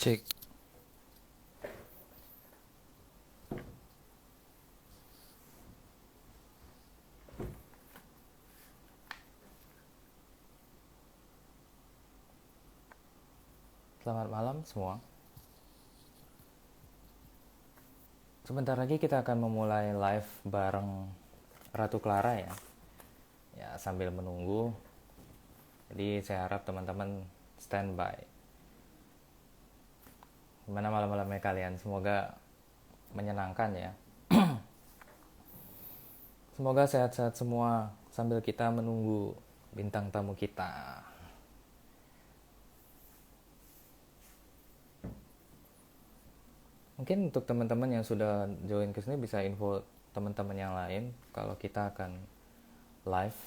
Cek. Selamat malam semua. Sebentar lagi kita akan memulai live bareng Ratu Clara ya. Ya, sambil menunggu. Jadi saya harap teman-teman standby. Gimana malam-malamnya kalian? Semoga menyenangkan ya. Semoga sehat-sehat semua sambil kita menunggu bintang tamu kita. Mungkin untuk teman-teman yang sudah join ke sini bisa info teman-teman yang lain kalau kita akan live.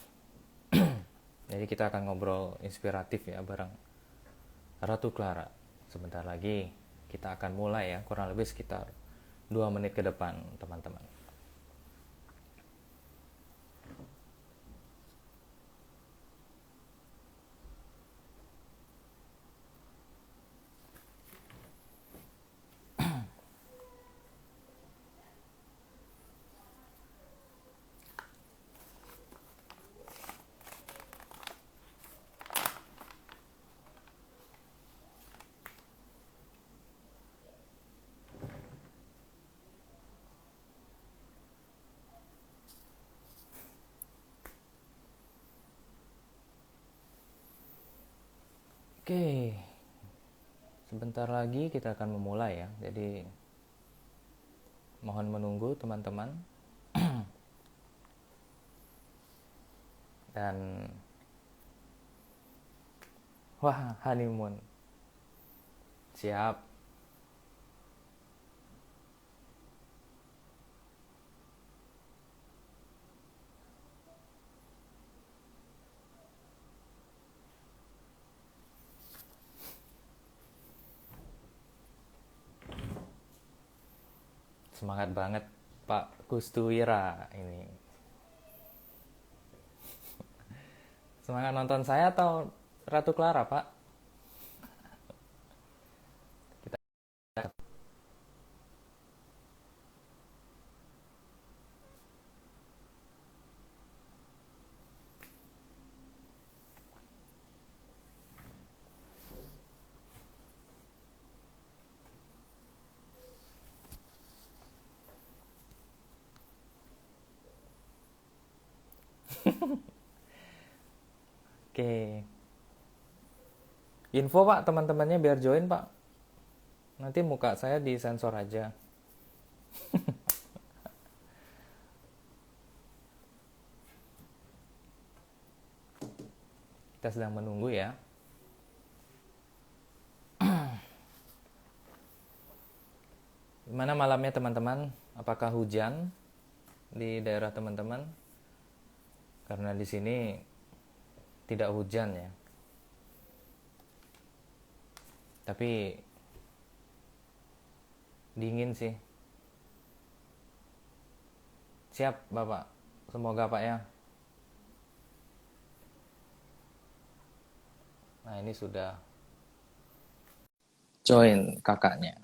Jadi kita akan ngobrol inspiratif ya bareng Ratu Clara. Sebentar lagi kita akan mulai ya, kurang lebih sekitar 2 menit ke depan teman-teman. Oke, sebentar lagi kita akan memulai ya. Jadi mohon menunggu teman-teman. Dan wah, honeymoon. Siap. Semangat banget Pak Kustuwira ini. Semangat nonton saya atau Ratu Clara, Pak? Kita Oke. Info Pak, teman-temannya biar join Pak. Nanti muka saya disensor aja. Kita sedang menunggu ya. Gimana malamnya teman-teman? Apakah hujan di daerah teman-teman? Karena di sini tidak hujan ya. Tapi dingin sih. Siap Bapak. Semoga Pak ya. Nah, ini sudah join kakaknya.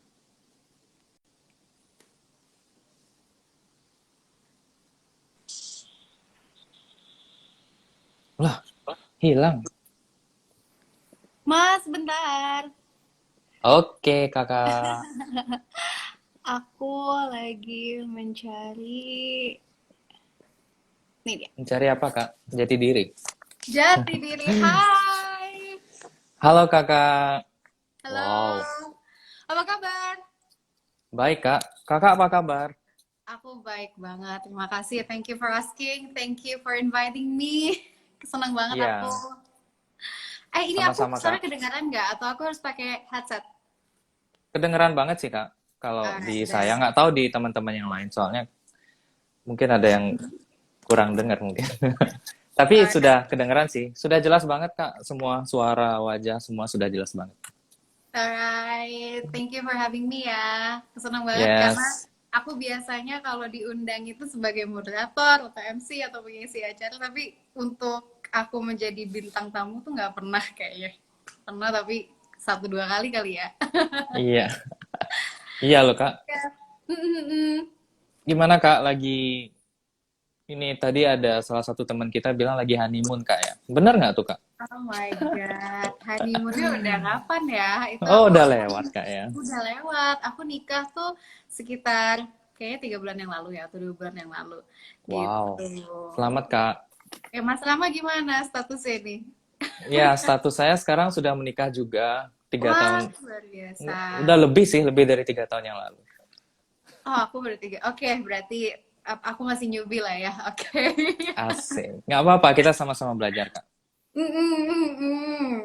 Lah, hilang. Mas, bentar. Oke, kakak. Aku lagi mencari. Nih dia. Mencari apa, Kak? Jati diri. Jati diri. Hai. Halo, kakak. Halo. Wow. Apa kabar? Baik, Kak. Kakak apa kabar? Aku baik banget. Terima kasih. Thank you for asking. Thank you for inviting me. Senang banget aku. Iya, Ini aku sama-sama, suara Kak. kedengaran nggak? Atau aku harus pakai headset? Kedengeran banget sih, Kak. Kalau di Alright, saya, then. nggak tahu di teman-teman yang lain. Soalnya mungkin ada yang kurang dengar mungkin. Tapi Alright. sudah kedengeran sih. Sudah jelas banget, Kak. Semua suara, wajah, semua sudah jelas banget. Alright, thank you for having me ya. Senang banget karena Yes. aku biasanya kalau diundang itu sebagai moderator atau MC atau pengisi acara, tapi untuk aku menjadi bintang tamu tuh nggak pernah kayaknya. Pernah tapi satu dua kali kali ya. Iya, iya loh Kak. Ya. Mm-mm-mm. Gimana Kak, lagi ini tadi ada salah satu teman kita bilang lagi honeymoon Kak ya. Bener nggak tuh Kak? Oh my God, honeymoonnya udah kapan ya? Itu Oh, aku udah lewat Kak ya. udah lewat. Aku nikah tuh sekitar kayaknya 3 bulan yang lalu ya, atau 2 bulan yang lalu. Wow. Gitu. Selamat Kak. Mas Rama gimana statusnya nih? Ya, status saya sekarang sudah menikah juga. tiga Wah, tahun, luar biasa. udah lebih sih, lebih dari 3 tahun yang lalu. Oh, aku baru 3. Oke, berarti aku masih newbie lah ya. Oke. Asik. Nggak apa-apa, kita sama-sama belajar Kak. Mm, mm, mm, mm.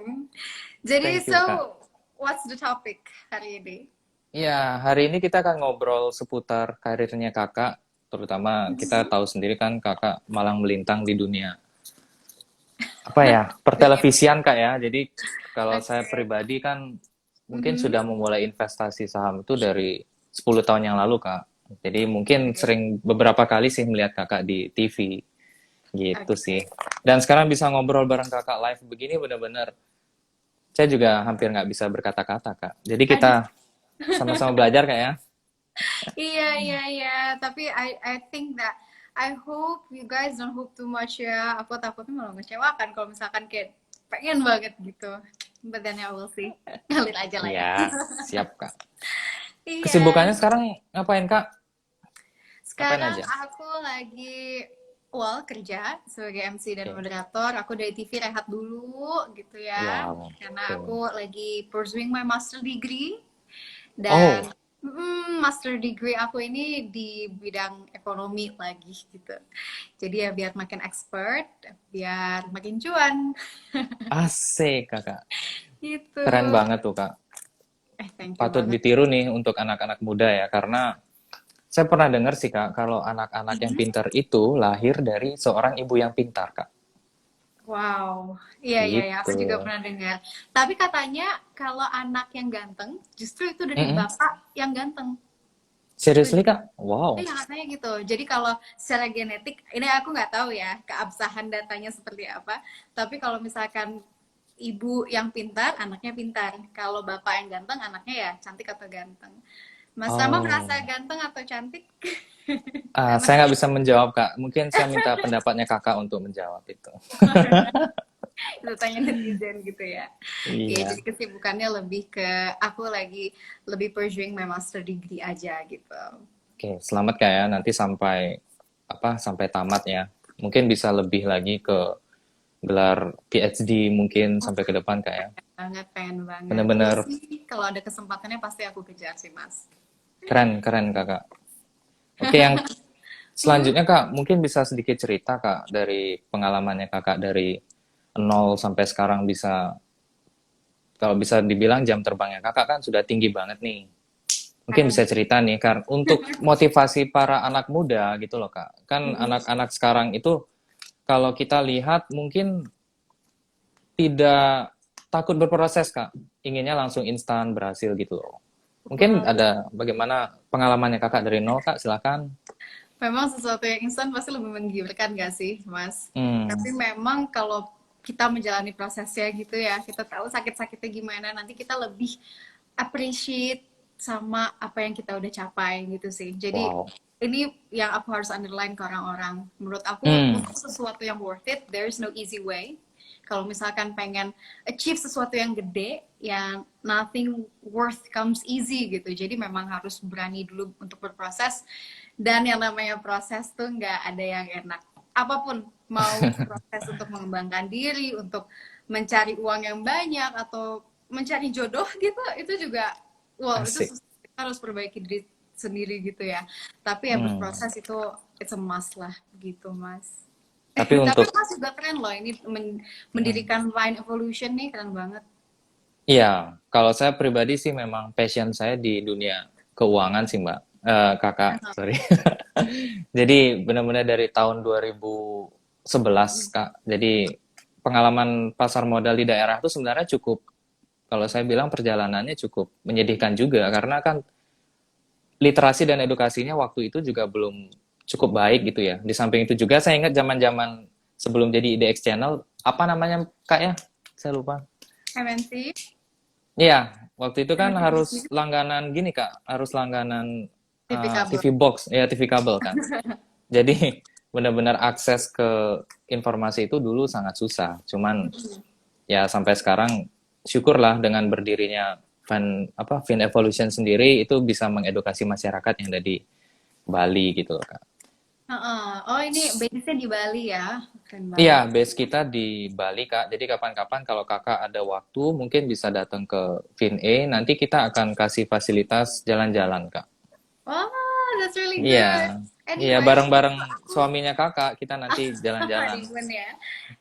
Jadi, Thank you Kak. what's the topic hari ini? Ya, hari ini kita akan ngobrol seputar karirnya Kakak. Terutama kita tahu sendiri kan Kakak malang melintang di dunia apa ya, Dunia. pertelevisian Kak ya. Jadi kalau saya Oke. pribadi kan mungkin Mhm. sudah memulai investasi saham itu dari 10 tahun yang lalu Kak. Jadi mungkin Oke. sering beberapa kali sih melihat Kakak di TV gitu Oke. sih. Dan sekarang bisa ngobrol bareng Kakak live begini benar-benar saya juga hampir nggak bisa berkata-kata Kak. Jadi Aduh. kita sama-sama belajar Kak ya. Iya, iya, iya. Tapi I think that I hope you guys don't hope too much ya. Aku takutnya malah mengecewakan kalau misalkan kayak pengen banget gitu. But then I will see. Ngalir aja lah ya. Iya, siap Kak. Iya. Kesibukannya sekarang ngapain Kak? Ngapain Sekarang aja? aku lagi kerja sebagai MC dan Oke. moderator. Aku dari TV rehat dulu gitu ya. Wow. Karena Oke. aku lagi pursuing my master degree. Oh, Dan master degree aku ini di bidang ekonomi lagi gitu. Jadi ya biar makin expert, biar makin cuan asik Kakak. gitu. Keren banget tuh Kak. Thank you Patut banget. ditiru nih untuk anak-anak muda ya, karena saya pernah dengar sih Kak, kalau anak-anak yang Mhm. pintar itu lahir dari seorang ibu yang pintar Kak. Wow, iya iya ya, aku Gitu. juga pernah dengar. Tapi katanya kalau anak yang ganteng, justru itu dari Mm-mm. bapak yang ganteng. Seriously Setuju? Kak? Wow. Iya katanya gitu. Jadi kalau secara genetik, ini aku nggak tahu ya keabsahan datanya seperti apa. Tapi kalau misalkan ibu yang pintar, anaknya pintar. Kalau bapak yang ganteng, anaknya ya cantik atau ganteng. Mas Rama merasa Oh. ganteng atau cantik? Saya Anaknya nggak bisa menjawab Kak. Mungkin saya minta pendapatnya Kakak untuk menjawab itu. itu tanya netizen gitu ya. Iya, Iya. jadi kesibukannya lebih ke aku lagi lebih pursuing my master degree aja gitu. Oke, selamat Kak ya. Nanti sampai sampai tamat ya. Mungkin bisa lebih lagi ke gelar PhD mungkin sampai ke depan Kak ya. Banget, pengen banget. We'll Bener-bener see. Kalau ada kesempatannya pasti aku kejar sih, Mas. keren, keren Kakak. Oke, yang Hmm? selanjutnya Kak, mungkin bisa sedikit cerita Kak dari pengalamannya Kakak dari nol sampai sekarang bisa, kalau bisa dibilang jam terbangnya Kakak kan sudah tinggi banget nih. Mungkin bisa cerita nih kan untuk motivasi para anak muda gitu loh Kak. Kan anak-anak sekarang itu kalau kita lihat mungkin tidak takut berproses Kak. Inginnya langsung instan berhasil gitu loh. Mungkin Wow. ada bagaimana pengalamannya Kakak dari nol Kak, silakan. Memang sesuatu yang instan pasti lebih menggiurkan gak sih, Mas? Hmm. Tapi memang kalau kita menjalani prosesnya gitu ya, kita tahu sakit-sakitnya gimana, nanti kita lebih appreciate sama apa yang kita udah capai gitu sih. Jadi Wow. ini yang aku harus underline ke orang-orang. Menurut aku, Hmm. untuk sesuatu yang worth it, there is no easy way. Kalau misalkan pengen achieve sesuatu yang gede, yang nothing worth comes easy gitu. Jadi memang harus berani dulu untuk berproses. Dan yang namanya proses tuh nggak ada yang enak. Apapun, mau proses untuk mengembangkan diri, untuk mencari uang yang banyak, atau mencari jodoh gitu, itu juga, wow, itu Asik. kita harus perbaiki diri sendiri gitu ya. Tapi ya Hmm. berproses itu it's a must lah gitu, Mas. Tapi Tapi untuk Mas juga keren loh ini mendirikan Vine Evolution nih, keren banget. iya, kalau saya pribadi sih memang passion saya di dunia keuangan sih Mbak. Kakak, sorry. Jadi benar-benar dari tahun 2011 Kak. Jadi pengalaman pasar modal di daerah itu sebenarnya cukup, kalau saya bilang perjalanannya cukup menyedihkan juga karena kan literasi dan edukasinya waktu itu juga belum cukup baik gitu ya. Di samping itu juga saya ingat zaman-zaman sebelum jadi IDX Channel, apa namanya Kak ya? Saya lupa. MNC. Iya, waktu itu kan Emang gitu harus sih, langganan gini Kak, harus langganan TV kabel. TV box, ya TV kabel kan. Jadi benar-benar akses ke informasi itu dulu sangat susah. Cuman ya sampai sekarang syukurlah dengan berdirinya Fin Evolution sendiri itu bisa mengedukasi masyarakat yang ada di Bali gitu loh Kak. Heeh. Oh ini base-nya di Bali ya, keren Iya, banget. base kita di Bali, Kak. Jadi kapan-kapan kalau Kakak ada waktu, mungkin bisa datang ke FinA. Nanti kita akan kasih fasilitas jalan-jalan, Kak. Wah, that's really Iya, good. iya Anyway, waktu bareng-bareng itu aku suaminya Kakak, kita nanti jalan-jalan. honeymoon ya.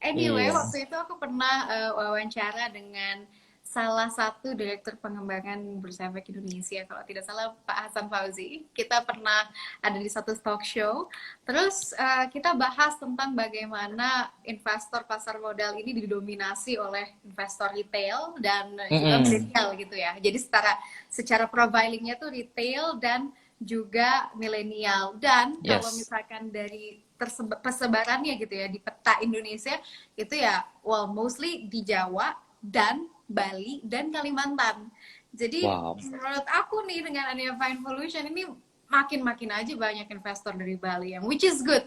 Anyway, Iya. waktu itu aku pernah wawancara dengan salah satu direktur pengembangan Bursa Efek Indonesia, kalau tidak salah Pak Hasan Fauzi. Kita pernah ada di satu talk show. Terus kita bahas tentang bagaimana investor pasar modal ini didominasi oleh investor retail dan juga Mm-mm. milenial gitu ya. Jadi secara profilingnya tuh retail dan juga milenial. Dan kalau Yes. misalkan dari persebarannya gitu ya di peta Indonesia itu ya well mostly di Jawa dan Bali dan Kalimantan. Jadi Wow. menurut aku nih dengan adanya Fine Evolution ini makin-makin aja banyak investor dari Bali yang which is good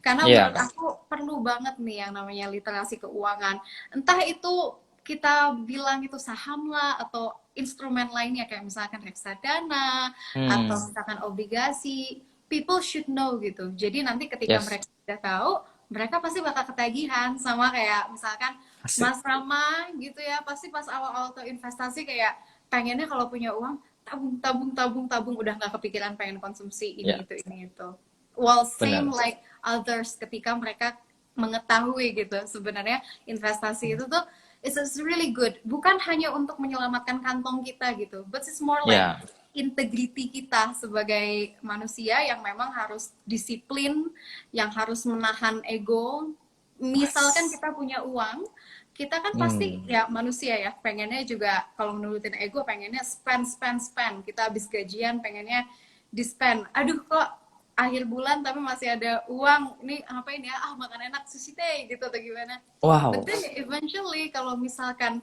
karena Iya, menurut Kak. aku perlu banget nih yang namanya literasi keuangan, entah itu kita bilang itu saham lah atau instrumen lainnya kayak misalkan reksadana atau Hmm. misalkan obligasi, people should know gitu. Jadi nanti ketika Yes. mereka sudah tahu, mereka pasti bakal ketagihan sama kayak misalkan Asik. Mas Rama gitu ya, pasti pas awal-awal tuh investasi kayak pengennya kalau punya uang tabung tabung tabung tabung udah nggak kepikiran pengen konsumsi Ya, ini itu. Well, same benar. like others ketika mereka mengetahui gitu sebenarnya investasi itu tuh it's really good, bukan hanya untuk menyelamatkan kantong kita gitu, but it's more like Ya. integriti kita sebagai manusia yang memang harus disiplin, yang harus menahan ego. Misalkan Pas. kita punya uang, kita kan pasti Hmm. ya manusia ya, pengennya juga kalau menurutin ego pengennya spend spend spend. Kita habis gajian pengennya di spend. Aduh kok akhir bulan tapi masih ada uang. Ini ngapain ya? Ah makan enak sushi teh gitu atau gimana. But Wow. then eventually kalau misalkan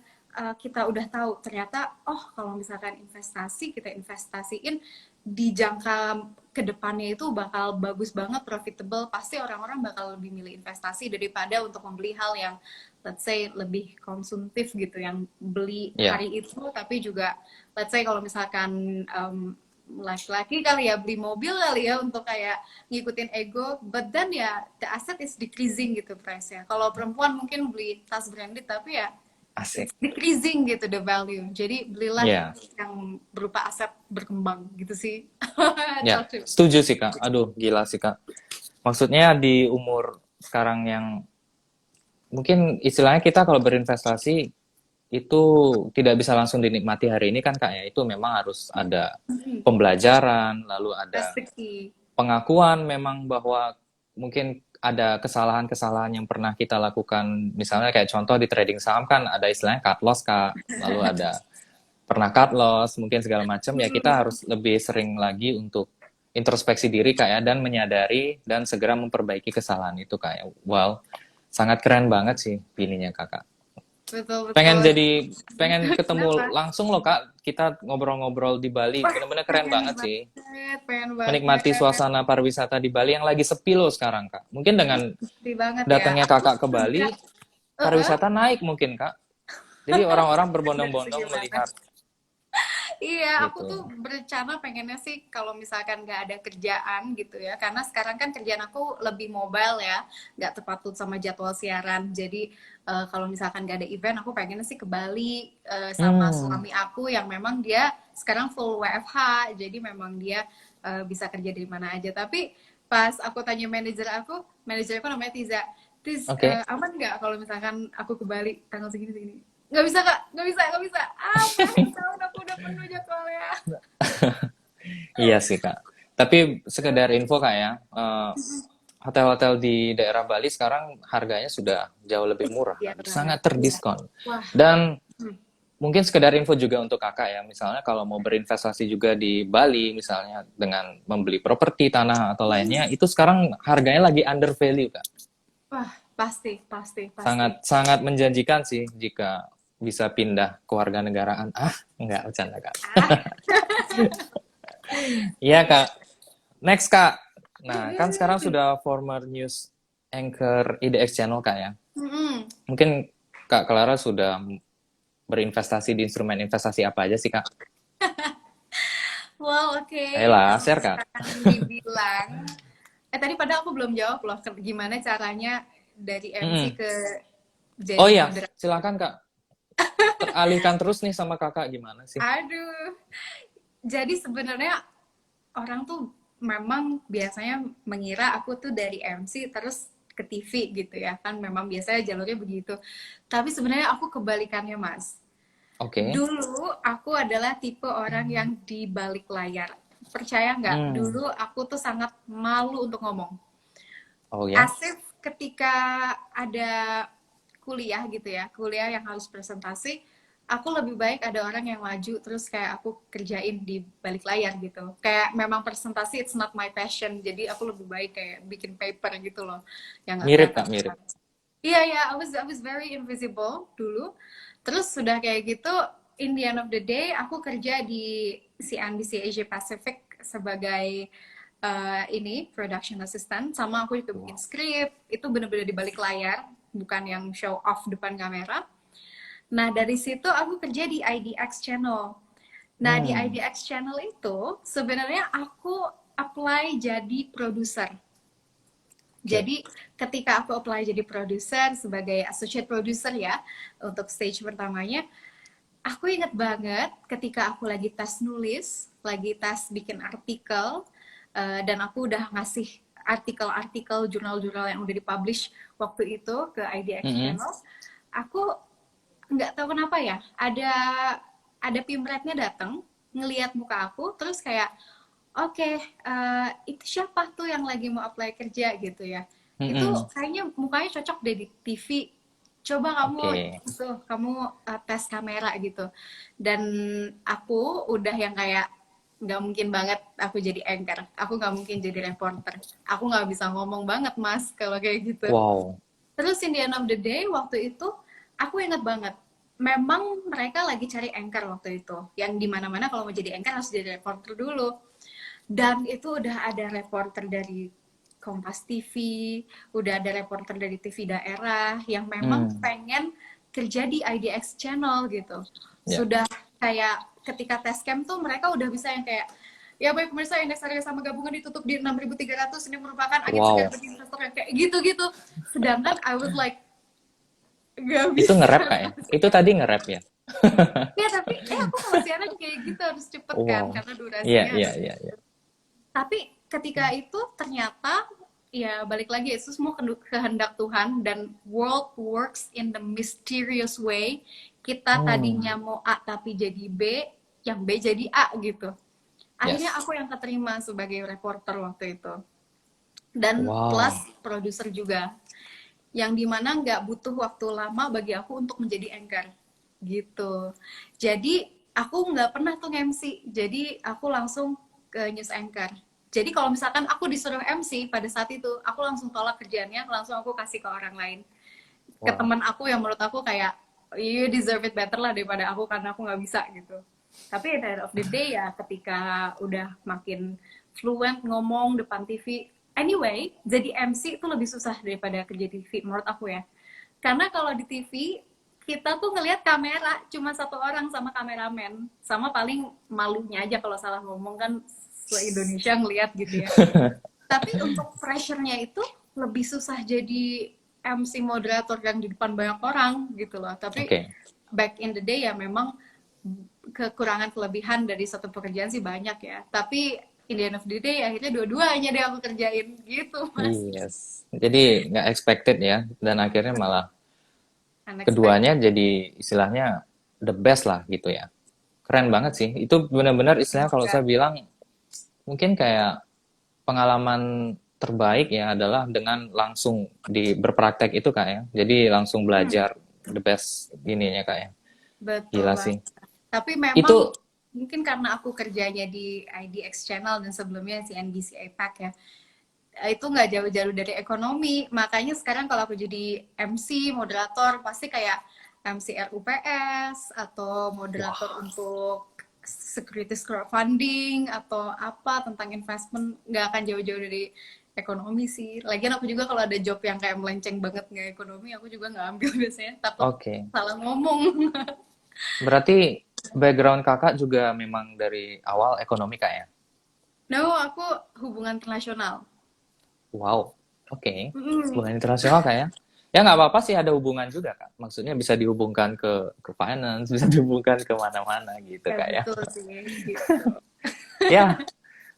kita udah tahu ternyata oh kalau misalkan investasi kita investasiin di jangka kedepannya itu bakal bagus banget, profitable, pasti orang-orang bakal lebih milih investasi daripada untuk membeli hal yang let's say lebih konsumtif gitu, yang beli Ya. hari itu tapi juga let's say kalau misalkan laki-laki kali ya beli mobil kali ya untuk kayak ngikutin ego, but then ya the asset is decreasing gitu price-nya. Kalau perempuan mungkin beli tas branded tapi ya Asik. it's decreasing gitu the value. Jadi belilah Ya. yang berupa aset berkembang gitu sih. Ya. Talk to me. Setuju sih, Kak. Aduh, gila sih, Kak. Maksudnya di umur sekarang yang mungkin istilahnya kita kalau berinvestasi itu tidak bisa langsung dinikmati hari ini kan Kak ya. Itu memang harus ada pembelajaran, lalu That's ada the key. pengakuan memang bahwa mungkin ada kesalahan-kesalahan yang pernah kita lakukan. Misalnya kayak contoh di trading saham kan ada istilahnya cut loss Kak. Lalu ada pernah cut loss, mungkin segala macam ya kita harus lebih sering lagi untuk introspeksi diri Kak ya dan menyadari dan segera memperbaiki kesalahan itu Kak ya. Wow, sangat keren banget sih pilihnya Kakak. Betul Pengen betul. jadi pengen ketemu Kenapa? langsung loh Kak. Kita ngobrol-ngobrol di Bali. Wah, Bener-bener keren pengen banget sih. banget, pengen Menikmati banget. suasana pariwisata di Bali yang lagi sepi loh sekarang Kak. Mungkin dengan Sedih banget ya. datangnya Aku Kakak ke Bali, juga, pariwisata naik mungkin Kak. Jadi orang-orang segi berbondong-bondong mana? melihat Iya, aku tuh gitu. berencana pengennya sih kalau misalkan nggak ada kerjaan gitu ya, karena sekarang kan kerjaan aku lebih mobile ya, nggak terpaut sama jadwal siaran. Jadi kalau misalkan nggak ada event, aku pengennya sih ke Bali sama Hmm, suami aku yang memang dia sekarang full WFH, jadi memang dia bisa kerja dari mana aja. Tapi pas aku tanya manajer aku namanya Tiza, Tiz, oke. aman nggak kalau misalkan aku ke Bali tanggal segini segini? Nggak bisa kak, nggak bisa. Apa tahun aku udah penuh jadwalnya. Iya sih Kak. Tapi sekedar info Kak ya, hotel-hotel di daerah Bali sekarang harganya sudah jauh lebih murah Iya, Kak. Sangat iya. terdiskon. Wah, Dan hmm, mungkin sekedar info juga untuk kakak ya, misalnya kalau mau berinvestasi juga di Bali, misalnya dengan membeli properti, tanah, atau lainnya, itu sekarang harganya lagi under value, Kak. wah, pasti, pasti, pasti. Sangat, sangat menjanjikan sih jika bisa pindah kewarganegaraan. Ah, enggak, bercanda Kak. Ah, Iya iya. Kak. Next Kak. Nah, kan sekarang Mm-mm. sudah former news anchor IDX channel Kak ya. Mm-mm. Mungkin Kak Clara sudah berinvestasi di instrumen investasi apa aja sih Kak? Well, oke. Ayolah, Kalau share Kak. misalkan dibilang, tadi padahal aku belum jawab loh, gimana caranya dari MC Mm-mm. ke Oh jadi iya, moderator. silakan Kak. Teralihkan terus nih sama Kakak gimana sih? Aduh, jadi sebenarnya orang tuh memang biasanya mengira aku tuh dari MC terus ke TV gitu ya kan memang biasanya jalurnya begitu. Tapi sebenarnya aku kebalikannya Mas. Oke. Dulu aku adalah tipe orang yang di balik layar. Percaya nggak? Hmm. Dulu aku tuh sangat malu untuk ngomong. Oh ya? Asif ketika ada kuliah gitu ya, kuliah yang harus presentasi, aku lebih baik ada orang yang maju terus kayak aku kerjain di balik layar gitu. Kayak memang presentasi it's not my passion, jadi aku lebih baik kayak bikin paper gitu loh, yang nggak Mirip kelihatan. Kak, mirip. Iya ya, I was very invisible dulu. Terus sudah kayak gitu, in the end of the day, aku kerja di CNBC Asia Pacific sebagai ini production assistant. Sama aku juga bikin Wow. skrip. Itu bener-bener di balik layar, bukan yang show off depan kamera. Nah dari situ aku kerja di IDX Channel. Nah di Hmm. IDX Channel itu sebenarnya aku apply jadi produser. Oke. Jadi ketika aku apply jadi produser sebagai associate producer ya untuk stage pertamanya, aku inget banget ketika aku lagi tes nulis, lagi tes bikin artikel, dan aku udah ngasih artikel-artikel jurnal-jurnal yang udah dipublish waktu itu ke IDX Mm-mm. Channel, aku nggak tahu kenapa ya, ada pimretnya datang ngelihat muka aku, terus kayak oke, itu siapa tuh yang lagi mau apply kerja gitu ya? Itu Mm-mm. kayaknya mukanya cocok deh di TV. Coba kamu Oke. itu kamu tes kamera gitu. Dan aku udah yang kayak nggak mungkin banget aku jadi anchor. Aku nggak mungkin jadi reporter. Aku nggak bisa ngomong banget mas kalau kayak gitu. Wow. Terus in the end of the day waktu itu aku inget banget. Memang mereka lagi cari anchor waktu itu. Yang dimana-mana kalau mau jadi anchor harus jadi reporter dulu. Dan itu udah ada reporter dari Kompas TV, udah ada reporter dari TV daerah yang memang Hmm. pengen kerja di IDX Channel gitu. Ya. Sudah kayak ketika tes camp tuh mereka udah bisa yang kayak ya baik pemirsa indeks harga sama gabungan ditutup di 6.300 ini merupakan angin segar Wow. bagi investor yang kayak gitu-gitu. Sedangkan I was like gak Itu bisa. nge-rap Kak ya? Itu tadi nge-rap ya? Ya tapi aku kalau siaran kayak gitu harus cepet kan Wow. karena Iya, durasinya iya, harus. iya, iya. Tapi ketika itu ternyata ya balik lagi itu semua kehendak Tuhan dan world works in the mysterious way. Kita Hmm. tadinya mau A tapi jadi B, yang B jadi A gitu. Akhirnya Yes. aku yang keterima sebagai reporter waktu itu. Dan plus Wow. produser juga. Yang dimana nggak butuh waktu lama bagi aku untuk menjadi anchor. Gitu. Jadi aku nggak pernah tuh MC. Jadi aku langsung ke news anchor. Jadi kalau misalkan aku disuruh MC pada saat itu, aku langsung tolak kerjaannya, langsung aku kasih ke orang lain. Ke Wow. teman aku yang menurut aku kayak, you deserve it better lah daripada aku karena aku nggak bisa gitu. Tapi at the end of the day ya ketika udah makin fluent ngomong depan TV, anyway, jadi MC itu lebih susah daripada kerja TV menurut aku ya. Karena kalau di TV kita tuh ngelihat kamera cuma satu orang sama kameramen, sama paling malunya aja kalau salah ngomong kan se-Indonesia ngelihat gitu ya. Tapi untuk pressure-nya itu lebih susah jadi MC moderator yang di depan banyak orang gitu loh. Tapi Oke. back in the day ya memang kekurangan kelebihan dari satu pekerjaan sih banyak ya. Tapi in the end of the day akhirnya dua-duanya deh aku kerjain gitu mas. Yes. Jadi nggak expected ya, dan akhirnya malah keduanya Unexpected. jadi istilahnya the best lah gitu ya. Keren banget sih. Itu benar-benar istilahnya kalau Semoga. saya bilang mungkin kayak pengalaman terbaik ya adalah dengan langsung di berpraktek itu Kak ya. Jadi langsung Hmm, belajar the best ininya Kak ya. betul Gila banget. sih. Tapi memang Itu mungkin karena aku kerjanya di IDX Channel dan sebelumnya si NBC APAC ya, itu nggak jauh-jauh dari ekonomi. Makanya sekarang kalau aku jadi MC, moderator, pasti kayak MC RUPS atau moderator Wah, untuk securities crowdfunding atau apa tentang investment, nggak akan jauh-jauh dari ekonomi sih. Lagian aku juga kalau ada job yang kayak melenceng banget nggak ekonomi, aku juga nggak ambil biasanya, takut oke. salah ngomong. Berarti background kakak juga memang dari awal ekonomi kak ya? No, aku hubungan internasional. Wow, oke. Mm. Hubungan internasional kak ya? Ya nggak apa-apa sih ada hubungan juga kak. Maksudnya bisa dihubungkan ke finance, bisa dihubungkan ke mana-mana gitu Ya kak ya. betul sih, gitu. Ya,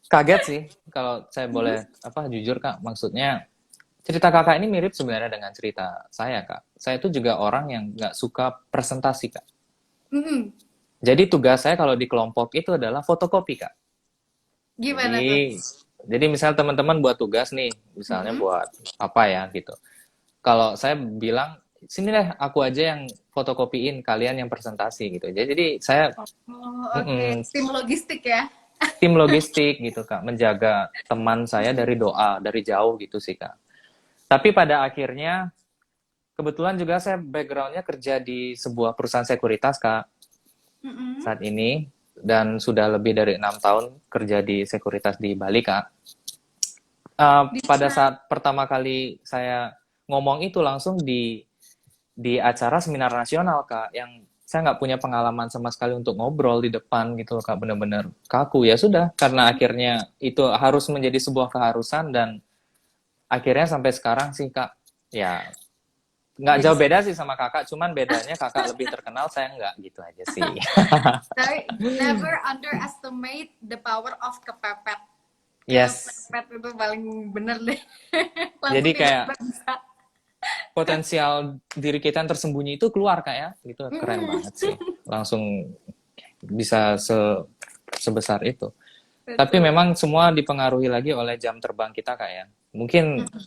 kaget sih kalau saya Mhm. boleh apa jujur kak. Maksudnya cerita kakak ini mirip sebenarnya dengan cerita saya kak. Saya itu juga orang yang nggak suka presentasi kak. Mhm. Jadi tugas saya kalau di kelompok itu adalah fotokopi kak. Gimana tuh? Jadi jadi misal teman-teman buat tugas nih, misalnya Mhm. buat apa ya gitu. Kalau saya bilang sini deh aku aja yang fotokopiin, kalian yang presentasi gitu. Jadi saya Oh, oke. mm-mm, Tim logistik ya? tim logistik gitu kak, menjaga teman saya dari doa dari jauh gitu sih kak. Tapi pada akhirnya kebetulan juga saya backgroundnya kerja di sebuah perusahaan sekuritas kak Mhm. saat ini dan sudah lebih dari 6 tahun kerja di sekuritas di Bali kak. Pada Bisa. saat pertama kali saya ngomong itu langsung di acara seminar nasional kak yang saya nggak punya pengalaman sama sekali untuk ngobrol di depan gitu kak bener-bener kaku ya sudah karena akhirnya itu harus menjadi sebuah keharusan dan akhirnya sampai sekarang sih kak ya nggak Jadi jauh beda sih sama kakak cuman bedanya kakak lebih terkenal saya nggak gitu aja sih. tapi never underestimate the power of kepepet. Yes, Kepepet itu paling bener deh. jadi Langsung kayak ditebak bisa. potensial diri kita yang tersembunyi itu keluar kak ya gitu keren Mhm. banget sih langsung bisa sebesar itu. Tapi Betul. memang semua dipengaruhi lagi oleh jam terbang kita kak ya. Mungkin Mhm.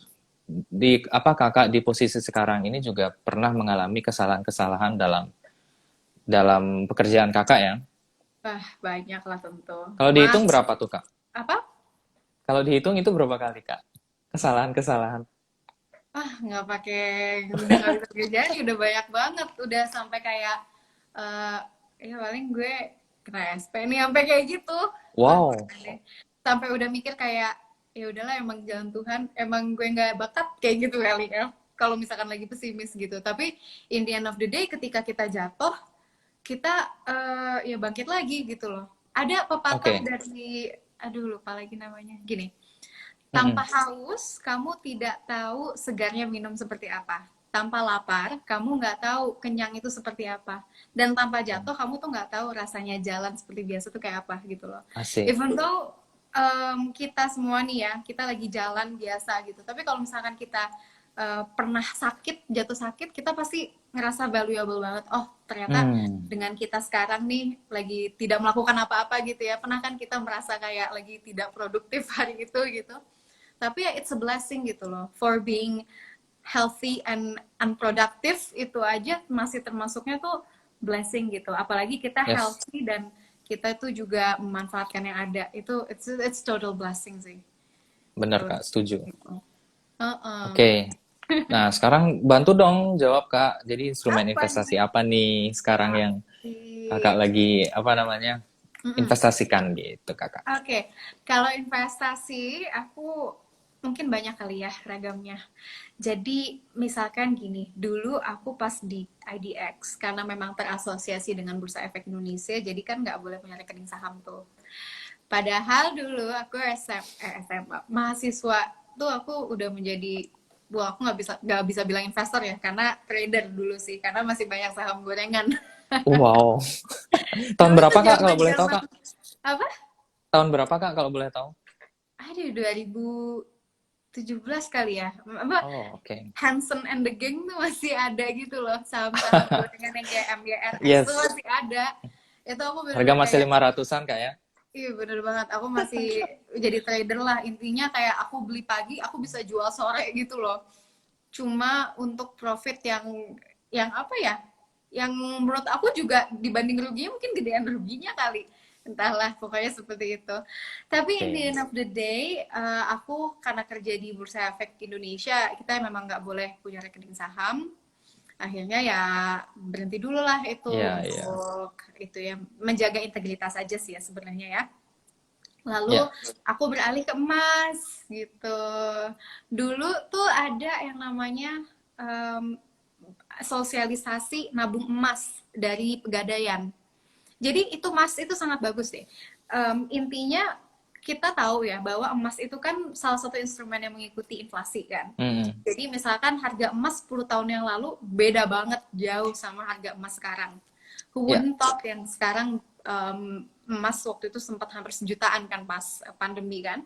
di apa kakak di posisi sekarang ini juga pernah mengalami kesalahan-kesalahan dalam dalam pekerjaan kakak ya. Wah, banyak lah tentu. Kalau dihitung Mas, berapa tuh kak? apa? Kalau dihitung itu berapa kali kak? Kesalahan-kesalahan. Ah, nggak pakai, udah nggak bisa kerjaan, udah banyak banget. Udah sampai kayak, eh ya paling gue kena SP nih, sampai kayak gitu. Wah, Wow. pernah deh. Sampai udah mikir kayak, ya udahlah emang jalan Tuhan, emang gue nggak bakat kayak gitu kali ya. Kalau misalkan lagi pesimis gitu. Tapi in the end of the day, ketika kita jatuh, kita ya bangkit lagi gitu loh. Ada pepatah Oke. dari, aduh lupa lagi namanya. Gini, tanpa Mm-mm. haus, kamu tidak tahu segarnya minum seperti apa. Tanpa lapar, kamu nggak tahu kenyang itu seperti apa. Dan tanpa jatuh, kamu tuh nggak tahu rasanya jalan seperti biasa tuh kayak apa gitu loh. Asik. Even though kita semua nih ya, kita lagi jalan biasa gitu. Tapi kalau misalkan kita pernah sakit, jatuh sakit, kita pasti ngerasa valuable banget. Oh, ternyata Hmm. dengan kita sekarang nih lagi tidak melakukan apa-apa gitu ya. Pernah kan kita merasa kayak lagi tidak produktif hari itu gitu, tapi ya it's a blessing gitu loh, for being healthy and unproductive itu aja masih termasuknya tuh blessing gitu, apalagi kita Yes. healthy dan kita tuh juga memanfaatkan yang ada, itu it's total blessing sih Benar kalau kak, setuju. gitu. Uh-uh. Oke. Nah, sekarang bantu dong jawab Kak. Jadi instrumen Apa investasi nih? apa nih sekarang yang Kakak Asik. lagi apa namanya? Mm-mm. Investasikan gitu Kakak. Oke, kalau investasi aku mungkin banyak kali ya ragamnya. Jadi misalkan gini, dulu aku pas di IDX karena memang terasosiasi dengan Bursa Efek Indonesia, jadi kan nggak boleh punya rekening saham tuh. Padahal dulu aku SMA mahasiswa tuh aku udah menjadi, wah aku nggak bisa bilang investor ya karena trader dulu sih karena masih banyak saham gorengan. Wow. Tahun Dulu berapa tuh Kak kalau zaman boleh tahu zaman Kak? apa? Tahun berapa Kak kalau boleh tahu? Aduh 2017 kali ya. Apa Oh, oke. Hanson and the Gang tuh masih ada gitu loh, saham-saham gorengan yang kayak MYRS tuh Yes. masih ada. Itu aku Harga bener-bener masih kayak, 500-an Kak ya? iya bener banget, aku masih jadi trader lah. Intinya kayak aku beli pagi, aku bisa jual sore gitu loh. Cuma untuk profit yang apa ya? Yang menurut aku juga dibanding ruginya mungkin gedean ruginya kali. Entahlah, pokoknya seperti itu. Tapi in the Oke. end of the day, aku karena kerja di Bursa Efek Indonesia, kita memang nggak boleh punya rekening saham. Akhirnya ya berhenti dulu lah itu Iya, iya. untuk itu ya menjaga integritas aja sih ya sebenarnya ya. Lalu Iya. aku beralih ke emas gitu. Dulu tuh ada yang namanya em, sosialisasi nabung emas dari Pegadaian. Jadi itu emas itu sangat bagus deh. Intinya kita tahu ya bahwa emas itu kan salah satu instrumen yang mengikuti inflasi kan. Mm-mm. Jadi misalkan harga emas 10 tahun yang lalu beda banget jauh sama harga emas sekarang. Who Iya. wouldn't thought yang sekarang emas waktu itu sempat hampir sejutaan kan pas pandemi kan.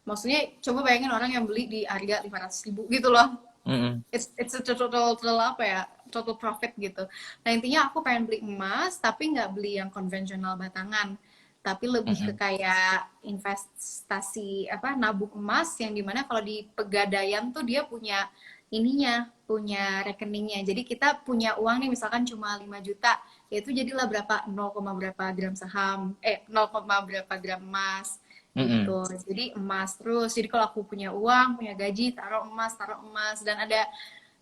Maksudnya coba bayangin orang yang beli di harga 500.000 gitu loh. Mm-mm. It's a total apa ya, total profit gitu. Nah intinya aku pengen beli emas tapi nggak beli yang konvensional batangan, tapi lebih ke Mm-mm. kayak investasi apa nabung emas yang dimana kalau di Pegadaian tuh dia punya ininya, punya rekeningnya. Jadi kita punya uang nih misalkan cuma 5 juta, yaitu jadilah berapa 0, berapa gram saham, 0, berapa gram emas Mm-mm. gitu. Jadi emas terus. Jadi kalau aku punya uang, punya gaji, taruh emas dan ada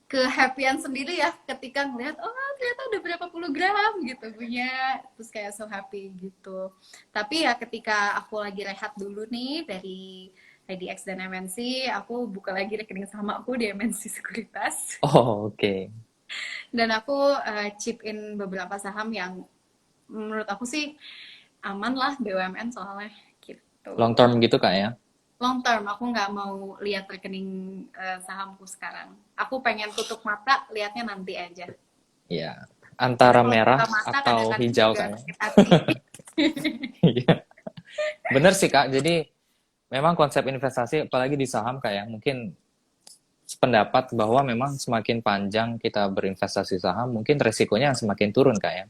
kehappyan sendiri ya ketika ngeliat oh ternyata udah berapa puluh gram gitu punya, terus kayak so happy gitu. Tapi ya ketika aku lagi rehat dulu nih dari IDX dan MNC, aku buka lagi rekening sama aku di MNC Sekuritas Oh, oke. dan aku chip in beberapa saham yang menurut aku sih aman lah, BUMN soalnya gitu. Long term gitu Kak ya? Long term, aku nggak mau lihat rekening sahamku sekarang. Aku pengen tutup mata, lihatnya nanti aja. Iya. Karena Antara kalau merah buka mata atau kadang-kadang hijau juga Kak ya? sakit hati. Iya. Bener sih Kak, jadi memang konsep investasi apalagi di saham Kak ya, mungkin sependapat bahwa memang semakin panjang kita berinvestasi saham, mungkin resikonya semakin turun Kak ya.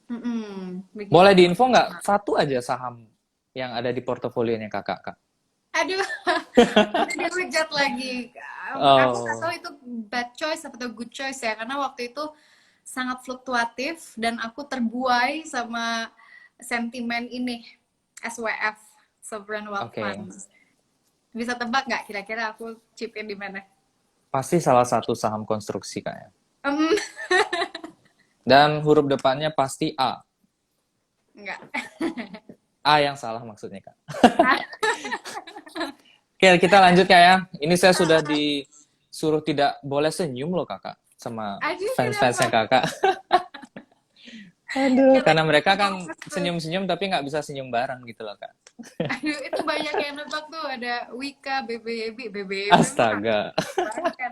Boleh Begitu. diinfo nggak satu aja saham yang ada di portofolionya Kakak Kak? Aduh, nanti dihujat lagi. Aku nggak tahu Oh, itu bad choice atau good choice ya, karena waktu itu sangat fluktuatif dan aku terbuai sama sentimen ini, SWF, Sovereign Wealth oke. Fund. Bisa tebak nggak kira-kira aku chip in di mana? Pasti salah satu saham konstruksi Kak ya. Um, Dan huruf depannya pasti A. Enggak. A yang salah maksudnya Kak. Oke, kita lanjut Kak ya. Ini saya sudah disuruh tidak boleh senyum loh Kakak sama Aduh, fans-fansnya kenapa? Kakak. Aduh, Katanya karena mereka kan ngomong tuh. senyum-senyum tapi nggak bisa senyum bareng gitu loh Kak. Aduh, itu banyak yang nebak tuh. Ada Wika, BBB, BBB mah Astaga. banget kan.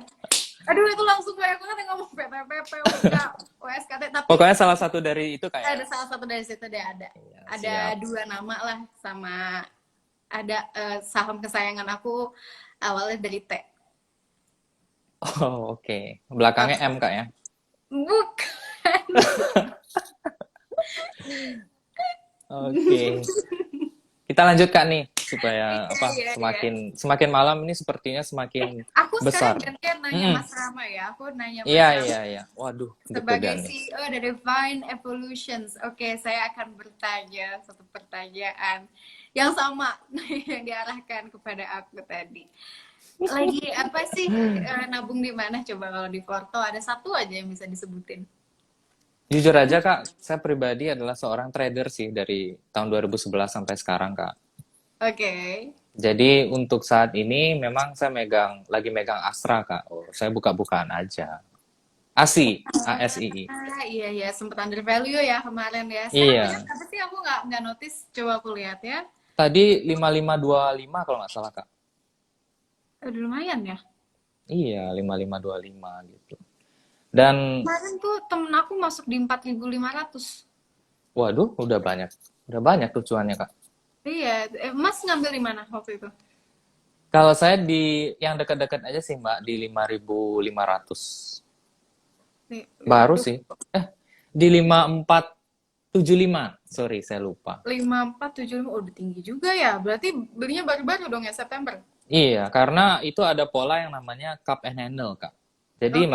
Aduh, itu langsung banyak banget yang ngomong PPPP, Wika, OSKT. Tapi Pokoknya salah satu dari itu Kak ya. ada salah satu dari situ deh ada. Iya, Ada siap. dua nama lah sama ada saham kesayangan aku awalnya dari T. Oh, oke. Belakangnya M Apa? Kak ya. Bukan. Oke. Kita lanjut Kak nih supaya Iya, apa iya, iya. semakin semakin malam ini sepertinya semakin Aku sekarang besar. gantian nanya Mm-mm. Mas Rama ya. Aku nanya Iya, Mas Rama iya, iya. Waduh, sebagai deg-degan nih. CEO dari Divine Evolutions. Oke, saya akan bertanya satu pertanyaan yang sama yang diarahkan kepada aku tadi. Lagi apa sih nabung di mana? Coba kalau di Porto ada satu aja yang bisa disebutin. Jujur aja Kak, saya pribadi adalah seorang trader sih dari tahun 2011 sampai sekarang Kak. Oke. Jadi untuk saat ini memang saya lagi megang Astra Kak. Oh, saya buka-bukaan aja. ASI, ASII. Iya iya sempat under value ya kemarin ya. Sekarang punya Iya, berapa sih? Aku nggak notice. Coba aku lihat ya. tadi 5525 kalau nggak salah Kak. Udah lumayan ya. Iya, 5525 gitu. Dan Kemarin tuh temen aku masuk di 4.500. waduh, udah banyak. Udah banyak tuh cuannya Kak. Iya, Mas ngambil di mana waktu itu? Kalau saya di yang dekat-dekat aja sih Mbak, di 5500. Nih, Baru waduh, sih. Di 5475. Sorry, saya lupa. 5475 udah tinggi juga ya. Berarti belinya baru-baru dong ya September. Iya, karena itu ada pola yang namanya cup and handle, Kak. Jadi Oke,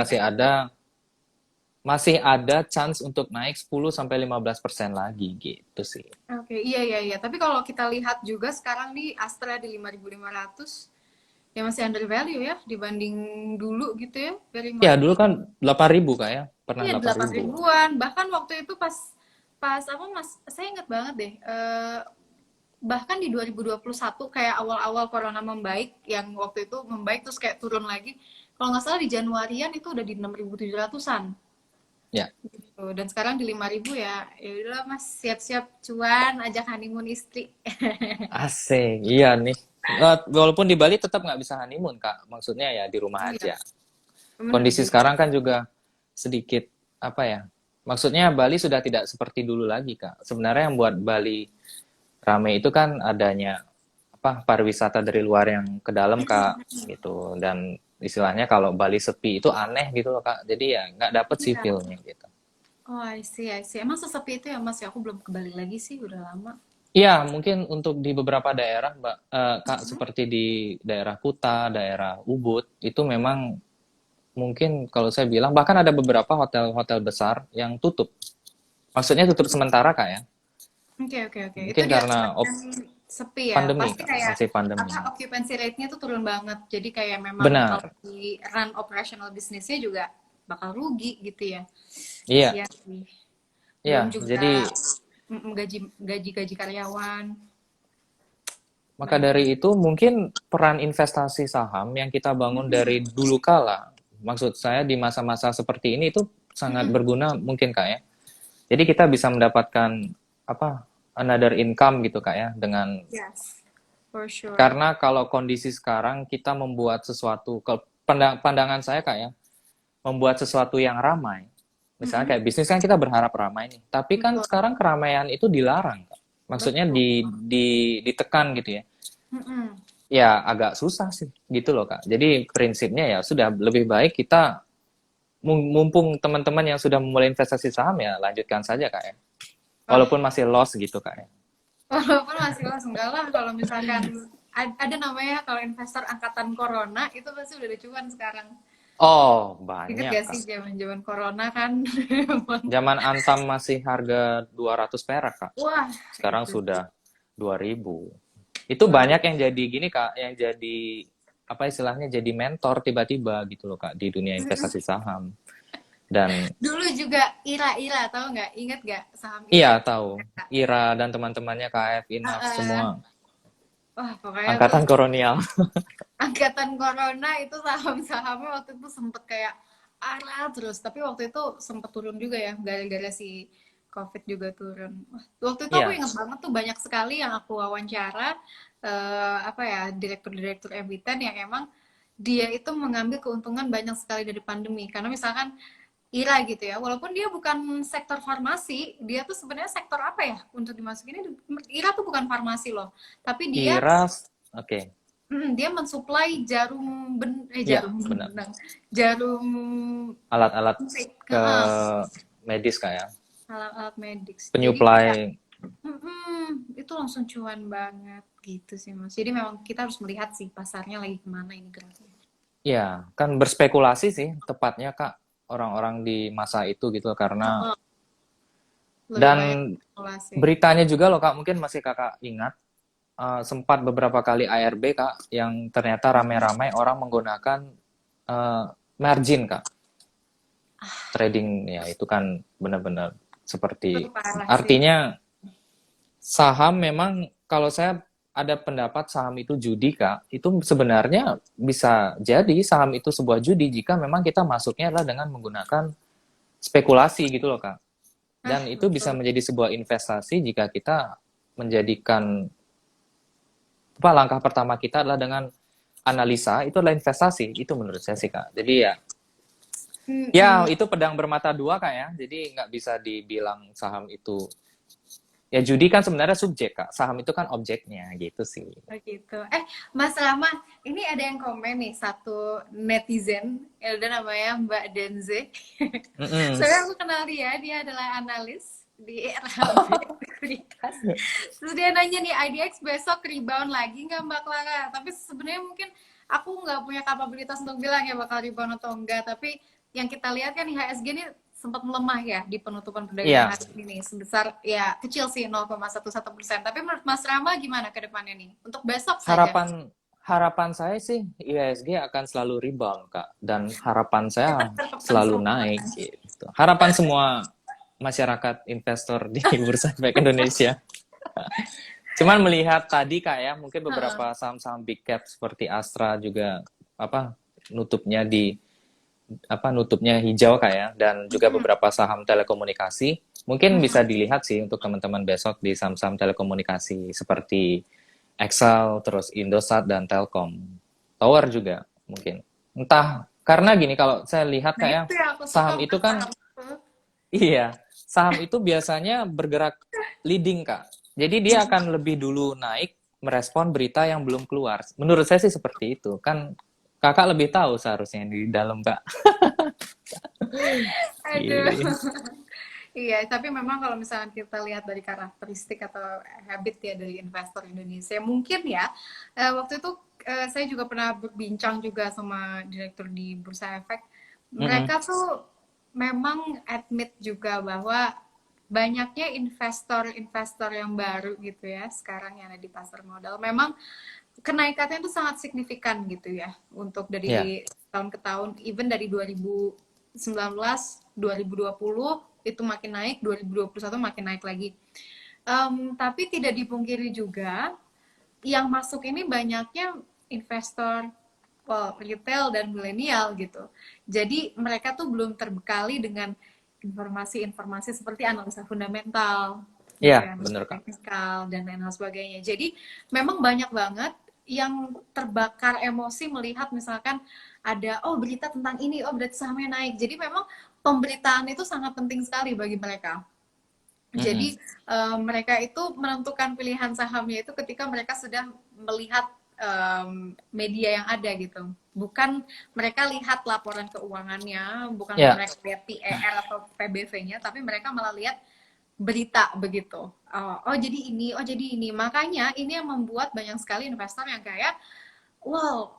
masih ada chance untuk naik 10 sampai 15% lagi gitu sih. oke, iya iya iya. Tapi kalau kita lihat juga sekarang nih Astra di 5.500, ya masih under value ya dibanding dulu gitu ya, very Ya, much. dulu kan 8.000 Kak ya. Pernah Iya, 8 delapan ribu. ribuan. Bahkan waktu itu pas pas apa Mas, saya ingat banget deh. Bahkan di 2021 kayak awal-awal corona membaik, yang waktu itu membaik terus kayak turun lagi. Kalau nggak salah di Januarian itu udah di 6.700-an. Ya, Gitu. Dan sekarang di 5.000 ya. Ya udahlah Mas, siap-siap cuan, ajak honeymoon istri. asik. Iya nih. Walaupun di Bali tetap nggak bisa honeymoon, Kak. Maksudnya ya di rumah Iya, aja. bener Kondisi juga. sekarang kan juga sedikit, apa ya, maksudnya Bali sudah tidak seperti dulu lagi, Kak. Sebenarnya yang buat Bali rame itu kan adanya apa pariwisata dari luar yang ke dalam, Kak, gitu. Dan istilahnya kalau Bali sepi itu aneh gitu loh, Kak. Jadi ya nggak dapet sih Iya. feel-nya gitu. Oh, I see, I see. Emang sesepi itu ya Mas ya? Aku belum kembali lagi sih, udah lama. Iya, mungkin untuk di beberapa daerah, Mbak, Kak, seperti di daerah Kuta, daerah Ubud, itu memang mungkin kalau saya bilang, bahkan ada beberapa hotel-hotel besar yang tutup. Maksudnya tutup sementara, Kak, ya. Oke, oke, oke. Itu Mungkin karena diakibatkan sepi ya. pandemi, Pasti Kak, kayak masih pandemi. apa occupancy rate-nya tuh turun banget. Jadi kayak memang kalau Benar, di run operational bisnisnya juga bakal rugi gitu ya. iya, Kasihan sih. Belum iya. juga Jadi gaji gaji gaji karyawan. maka Banyak dari juga. itu mungkin peran investasi saham yang kita bangun dari dulu kala, maksud saya di masa-masa seperti ini itu sangat berguna mungkin, Kak, ya. Jadi kita bisa mendapatkan apa another income gitu, Kak, ya, dengan Yes, for sure. karena kalau kondisi sekarang kita membuat sesuatu pandangan saya, Kak, ya, membuat sesuatu yang ramai. Misalnya kayak bisnis kan kita berharap ramai nih, tapi kan Betul, sekarang keramaian itu dilarang, Kak. Maksudnya betul. ditekan gitu ya. Mm-mm. Ya agak susah sih gitu loh, Kak. Jadi prinsipnya ya sudah lebih baik kita mumpung teman-teman yang sudah memulai investasi saham ya lanjutkan saja, Kak, ya. Wah, Walaupun masih loss gitu, Kak, ya. walaupun masih kelas enggak lah kalau misalkan ada namanya kalau investor angkatan corona itu pasti udah ada cuan sekarang. Oh, Ingat banyak, gak Kak. sih zaman-zaman corona kan? Emang. Zaman Antam masih harga 200 perak, Kak. Wah, Sekarang itu sudah 2.000. Itu luar banyak yang biasa. jadi gini, Kak, yang jadi apa istilahnya jadi mentor tiba-tiba gitu loh, Kak, di dunia investasi saham. Dan Dulu juga Ira-Ira, tahu nggak? Ingat nggak saham iya Ira? tahu, Ira dan teman-temannya KF Inaf semua Uh, wah, pokoknya tuh angkatan kolonial. angkatan corona itu saham-sahamnya waktu itu sempet kayak arah terus. Tapi waktu itu sempet turun juga ya, gara-gara si COVID juga turun. Wah, waktu itu aku Iya, ingat banget tuh banyak sekali yang aku wawancara, apa ya, direktur-direktur emiten yang emang dia itu mengambil keuntungan banyak sekali dari pandemi. Karena misalkan Ira gitu ya, walaupun dia bukan sektor farmasi, dia tuh sebenarnya sektor apa ya untuk dimasukin? Ira tuh bukan farmasi loh, tapi dia Ira, oke. dia mensuplai Iya, jarum benar. benang, jarum Alat-alat suntik, ke medis kayak alat-alat medis. Jadi kayak penyuplai. itu langsung cuan banget gitu sih Mas. Jadi memang kita harus melihat sih pasarnya lagi kemana ini geraknya. Ya, kan berspekulasi sih tepatnya, Kak, orang-orang di masa itu gitu karena Heeh, lebih dan banyak spekulasi. beritanya juga loh, Kak, mungkin masih Kakak ingat sempat beberapa kali ARB, Kak, yang ternyata ramai-ramai orang menggunakan eh, margin, Kak. Trading ya itu kan benar-benar Itu seperti parah sih. artinya saham memang kalau saya ada pendapat saham itu judi, Kak. Itu sebenarnya bisa jadi saham itu sebuah judi jika memang kita masuknya adalah dengan menggunakan spekulasi gitu loh, Kak. Ah, Dan itu bisa betul. menjadi sebuah investasi jika kita menjadikan apa langkah pertama kita adalah dengan analisa itu adalah investasi. Itu menurut saya sih, Kak. Jadi ya ya, Mm-mm. itu pedang bermata dua, Kak, ya. Jadi nggak bisa dibilang saham itu. Ya, judi kan sebenarnya subjek, Kak. Saham itu kan objeknya, gitu sih. Begitu. Mas Rama, ini ada yang komen nih, satu netizen, ya udah namanya Mbak Denze. Mm-mm. Soalnya aku kenal dia adalah analis di RHB Sekuritas. Terus dia nanya nih, IDX besok rebound lagi nggak Mbak Clara? Tapi sebenarnya mungkin aku nggak punya kapabilitas untuk bilang ya bakal rebound atau enggak. Tapi yang kita lihat kan IHSG ini sempat melemah ya di penutupan perdagangan Iya, hari ini sebesar ya kecil sih 0,11%. Tapi menurut Mas Rama gimana ke depannya nih? Untuk besok saja. harapan harapan saya sih IHSG akan selalu rebound, Kak. Dan harapan saya Harapan selalu semua. naik gitu. Harapan semua masyarakat investor di Bursa Efek Indonesia. Cuman melihat tadi Kak ya, mungkin Heeh. beberapa saham-saham big cap seperti Astra juga apa nutupnya di nutupnya hijau Kak ya, dan juga Mm-mm. beberapa saham telekomunikasi. Mungkin bisa Mm-mm. dilihat sih untuk teman-teman besok di saham-saham telekomunikasi seperti Excel, terus Indosat dan Telkom. Tower juga mungkin. Entah karena gini kalau saya lihat Nah kayak itu yang aku suka saham itu bukan kan saham itu. iya, saham itu biasanya bergerak leading, Kak. Jadi dia akan lebih dulu naik merespon berita yang belum keluar. Menurut saya sih seperti itu. Kan Kakak lebih tahu seharusnya di dalam, Kak. Aduh. Iya. Iya, tapi memang kalau misalnya kita lihat dari karakteristik atau habit ya dari investor Indonesia, mungkin ya waktu itu saya juga pernah berbincang juga sama direktur di Bursa Efek. Mm-mm. Mereka tuh memang admit juga bahwa banyaknya investor-investor yang baru gitu ya sekarang yang ada di pasar modal. Memang kenaikannya itu sangat signifikan gitu ya untuk Ya, dari tahun ke tahun, even dari 2019, 2020 itu makin naik, 2021 makin naik lagi. Tapi tidak dipungkiri juga yang masuk ini banyaknya investor, well, retail dan milenial gitu. Jadi mereka tuh belum terbekali dengan informasi-informasi seperti analisa fundamental gitu ya, ya, bener, analisa Kak. teknikal dan lain sebagainya. Jadi memang banyak banget yang terbakar emosi melihat misalkan ada oh berita tentang ini, oh berarti sahamnya naik. Jadi memang pemberitaan itu sangat penting sekali bagi mereka. Mm-mm. Jadi mereka itu menentukan pilihan sahamnya itu ketika mereka sudah melihat media yang ada gitu. Bukan mereka lihat laporan keuangannya, bukan Ya, mereka lihat PER atau PBV-nya, tapi mereka malah lihat berita begitu. Oh jadi ini, oh jadi ini. Makanya ini yang membuat banyak sekali investor yang kayak, wow,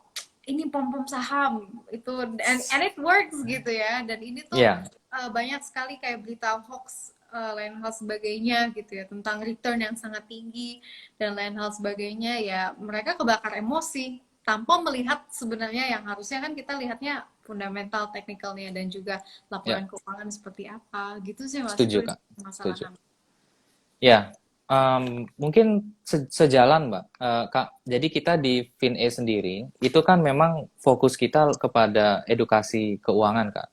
ini pom-pom saham itu, and it works gitu ya. Dan ini tuh ya, banyak sekali kayak berita hoax lain hal sebagainya gitu ya tentang return yang sangat tinggi dan lain hal sebagainya ya mereka kebakar emosi tanpa melihat sebenarnya yang harusnya kan kita lihatnya fundamental teknikalnya dan juga ya. laporan keuangan seperti apa gitu sih mas Setuju, itu Kak. Setuju. masalahan. Ya, mungkin sejalan, Mbak. Kak, jadi kita di FinE sendiri, itu kan memang fokus kita kepada edukasi keuangan, Kak.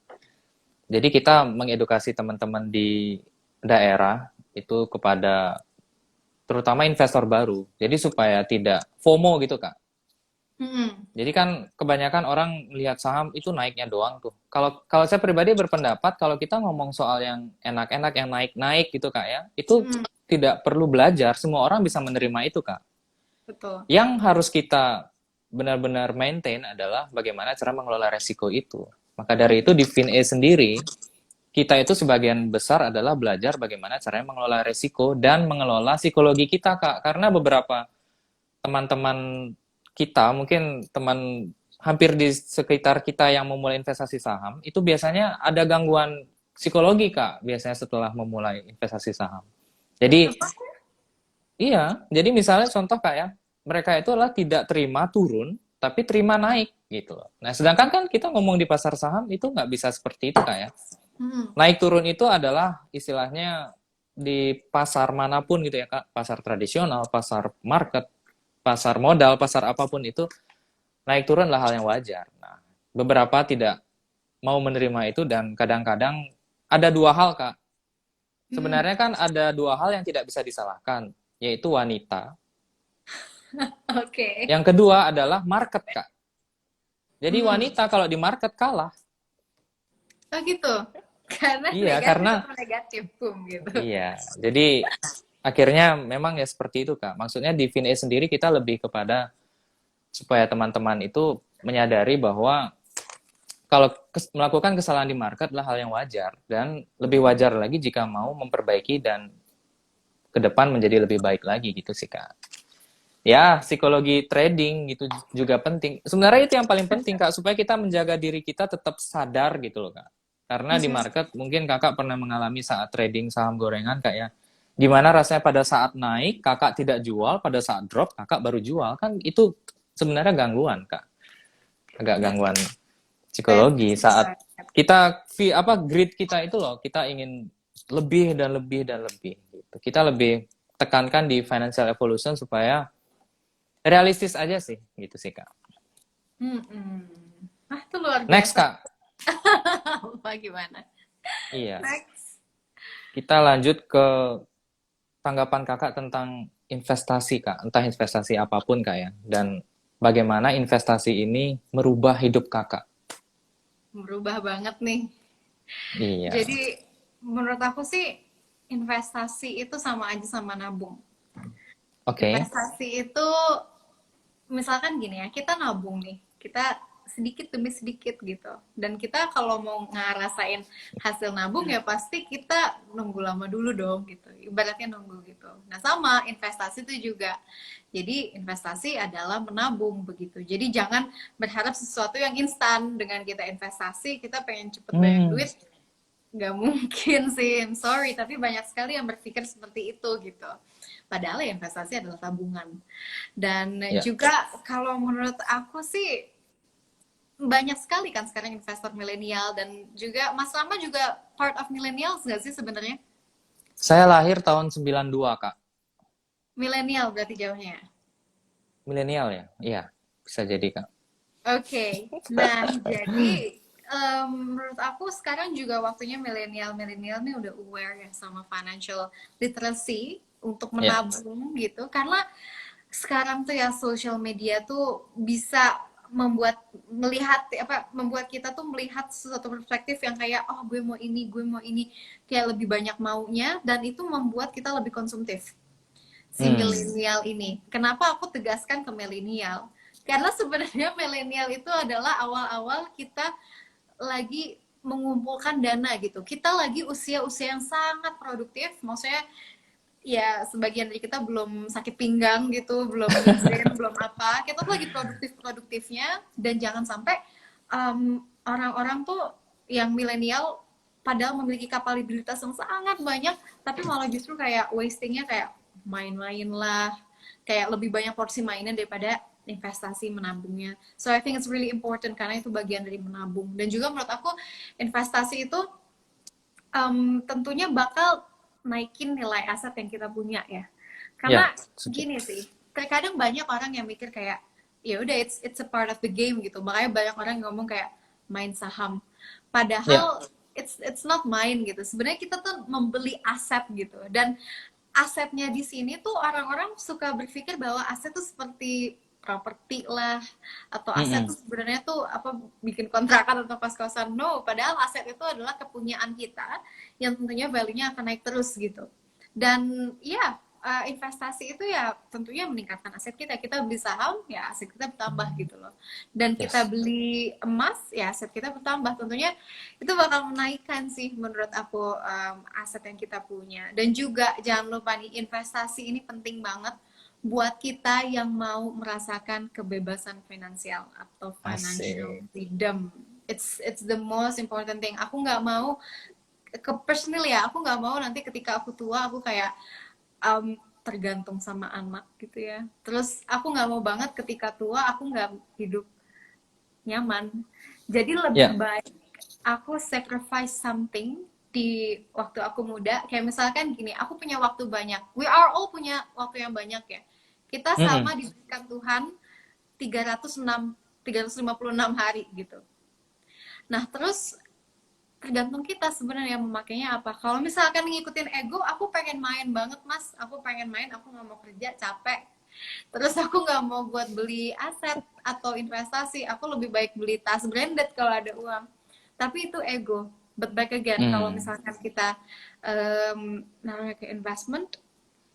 Jadi kita mengedukasi teman-teman di daerah itu kepada terutama investor baru. Jadi supaya tidak FOMO gitu, Kak. Hmm. Jadi kan kebanyakan orang lihat saham itu naiknya doang tuh. Kalau kalau saya pribadi berpendapat kalau kita ngomong soal yang enak-enak yang naik-naik gitu Kak ya, itu Hmm. tidak perlu belajar, semua orang bisa menerima itu Kak. Betul. Yang harus kita benar-benar maintain adalah bagaimana cara mengelola resiko itu. Maka dari itu di FinE sendiri, kita itu sebagian besar adalah belajar bagaimana caranya mengelola resiko dan mengelola psikologi kita Kak. Karena beberapa teman-teman kita, mungkin teman hampir di sekitar kita yang memulai investasi saham, itu biasanya ada gangguan psikologi, Kak, biasanya setelah memulai investasi saham. Jadi, Apa? iya, jadi misalnya contoh Kak ya, mereka itu adalah tidak terima turun, tapi terima naik gitu loh. Nah, sedangkan kan kita ngomong di pasar saham itu nggak bisa seperti itu Kak ya. Hmm. Naik turun itu adalah istilahnya di pasar manapun gitu ya Kak, pasar tradisional, pasar market, pasar modal, pasar apapun itu naik turun adalah hal yang wajar. Nah, beberapa tidak mau menerima itu dan kadang-kadang ada dua hal, Kak. Hmm. Sebenarnya kan ada dua hal yang tidak bisa disalahkan, yaitu wanita. Oke. Yang kedua adalah market, Kak. Jadi Hmm. wanita kalau di market kalah. Oh gitu. Karena Iya, negatif karena atau negatif, boom gitu. iya. Jadi akhirnya memang ya seperti itu, Kak. Maksudnya di FinE sendiri kita lebih kepada supaya teman-teman itu menyadari bahwa kalau melakukan kesalahan di market adalah hal yang wajar dan lebih wajar lagi jika mau memperbaiki dan ke depan menjadi lebih baik lagi gitu sih Kak. Ya, psikologi trading gitu juga penting. Sebenarnya itu yang paling penting Kak, supaya kita menjaga diri kita tetap sadar gitu loh Kak. Karena di Mhm. market mungkin Kakak pernah mengalami saat trading saham gorengan Kak ya. Gimana rasanya pada saat naik Kakak tidak jual, pada saat drop Kakak baru jual kan itu sebenarnya gangguan, Kak. Agak gangguan Saya psikologi setuju saat banget. kita greed kita itu loh, kita ingin lebih dan lebih dan lebih gitu. Kita lebih tekankan di financial evolution supaya realistis aja sih gitu sih, Kak. Mm-mm. Ah, itu luar Next, biasa. Kak. Apa gimana? Iya, Next. kita lanjut ke tanggapan Kakak tentang investasi, Kak. Entah investasi apapun, Kak ya. Dan bagaimana investasi ini merubah hidup Kakak. Berubah banget nih. Iya. Jadi menurut aku sih investasi itu sama aja sama nabung. Oke. Investasi itu misalkan gini ya, kita nabung nih, kita sedikit demi sedikit gitu. Dan kita kalau mau ngerasain hasil nabung ya pasti kita nunggu lama dulu dong gitu. Ibaratnya nunggu gitu. Nah sama investasi itu juga. Jadi investasi adalah menabung begitu. Jadi jangan berharap sesuatu yang instan. Dengan kita investasi, kita pengen cepet banyak Hmm. duit, nggak mungkin sih, I'm sorry, tapi banyak sekali yang berpikir seperti itu gitu. Padahal ya investasi adalah tabungan. Dan Ya. juga kalau menurut aku sih banyak sekali kan sekarang investor milenial dan juga Mas Rama juga part of millennials nggak sih sebenarnya? Saya lahir tahun 92, Kak. Milenial berarti jauhnya. Milenial ya? Iya, bisa jadi, Kak. Oke, nah jadi menurut aku sekarang juga waktunya milenial nih udah aware ya sama financial literacy untuk Ya. menabung gitu karena sekarang tuh ya social media tuh bisa membuat kita tuh melihat sesuatu perspektif yang kayak oh gue mau ini kayak lebih banyak maunya dan itu membuat kita lebih konsumtif si Hmm. milenial ini. Kenapa aku tegaskan ke milenial? Karena sebenarnya milenial itu adalah awal-awal kita lagi mengumpulkan dana gitu. Kita lagi usia-usia yang sangat produktif, maksudnya ya sebagian dari kita belum sakit pinggang gitu, belum migrain, belum apa. Kita tuh lagi produktif-produktifnya dan jangan sampai orang-orang tuh yang milenial padahal memiliki kapabilitas yang sangat banyak tapi malah justru kayak wastingnya kayak main-main lah, kayak lebih banyak porsi mainan daripada investasi menabungnya. So I think it's really important karena itu bagian dari menabung. Dan juga menurut aku investasi itu tentunya bakal naikin nilai aset yang kita punya ya. Ya, Karena setuju. gini sih, terkadang banyak orang yang mikir kayak ya udah it's a part of the game gitu. Makanya banyak orang yang ngomong kayak main saham. Ya. Padahal it's not main gitu. Sebenarnya kita tuh membeli aset gitu. Dan asetnya di sini tuh orang-orang suka berpikir bahwa aset tuh seperti properti lah atau aset tuh Mm-mm. sebenarnya tuh apa bikin kontrakan atau kos-kosan. No, padahal aset itu adalah kepunyaan kita yang tentunya value-nya akan naik terus gitu. Dan ya investasi itu ya tentunya meningkatkan aset kita. Kita beli saham ya aset kita bertambah gitu loh. Dan kita Yes. beli emas ya aset kita bertambah. Tentunya itu bakal menaikkan sih menurut aku aset yang kita punya. Dan juga jangan lupa nih investasi ini penting banget buat kita yang mau merasakan kebebasan finansial atau financial Asik. freedom. It's the most important thing. Aku nggak mau ke personal ya, aku nggak mau nanti ketika aku tua aku kayak tergantung sama anak gitu ya. Terus aku nggak mau banget ketika tua aku nggak hidup nyaman. Jadi lebih Ya. baik aku sacrifice something di waktu aku muda. Kayak misalkan gini, aku punya waktu banyak. We are all punya waktu yang banyak ya. Kita Mm-mm. sama diberikan Tuhan 356 hari gitu. Nah, terus tergantung kita sebenarnya memakainya apa. Kalau misalkan ngikutin ego, aku pengen main banget mas, aku pengen main, aku nggak mau kerja, capek. Terus aku nggak mau buat beli aset atau investasi, aku lebih baik beli tas branded kalau ada uang. Tapi itu ego. But back again, kalau Mm. misalkan kita namanya ke investment,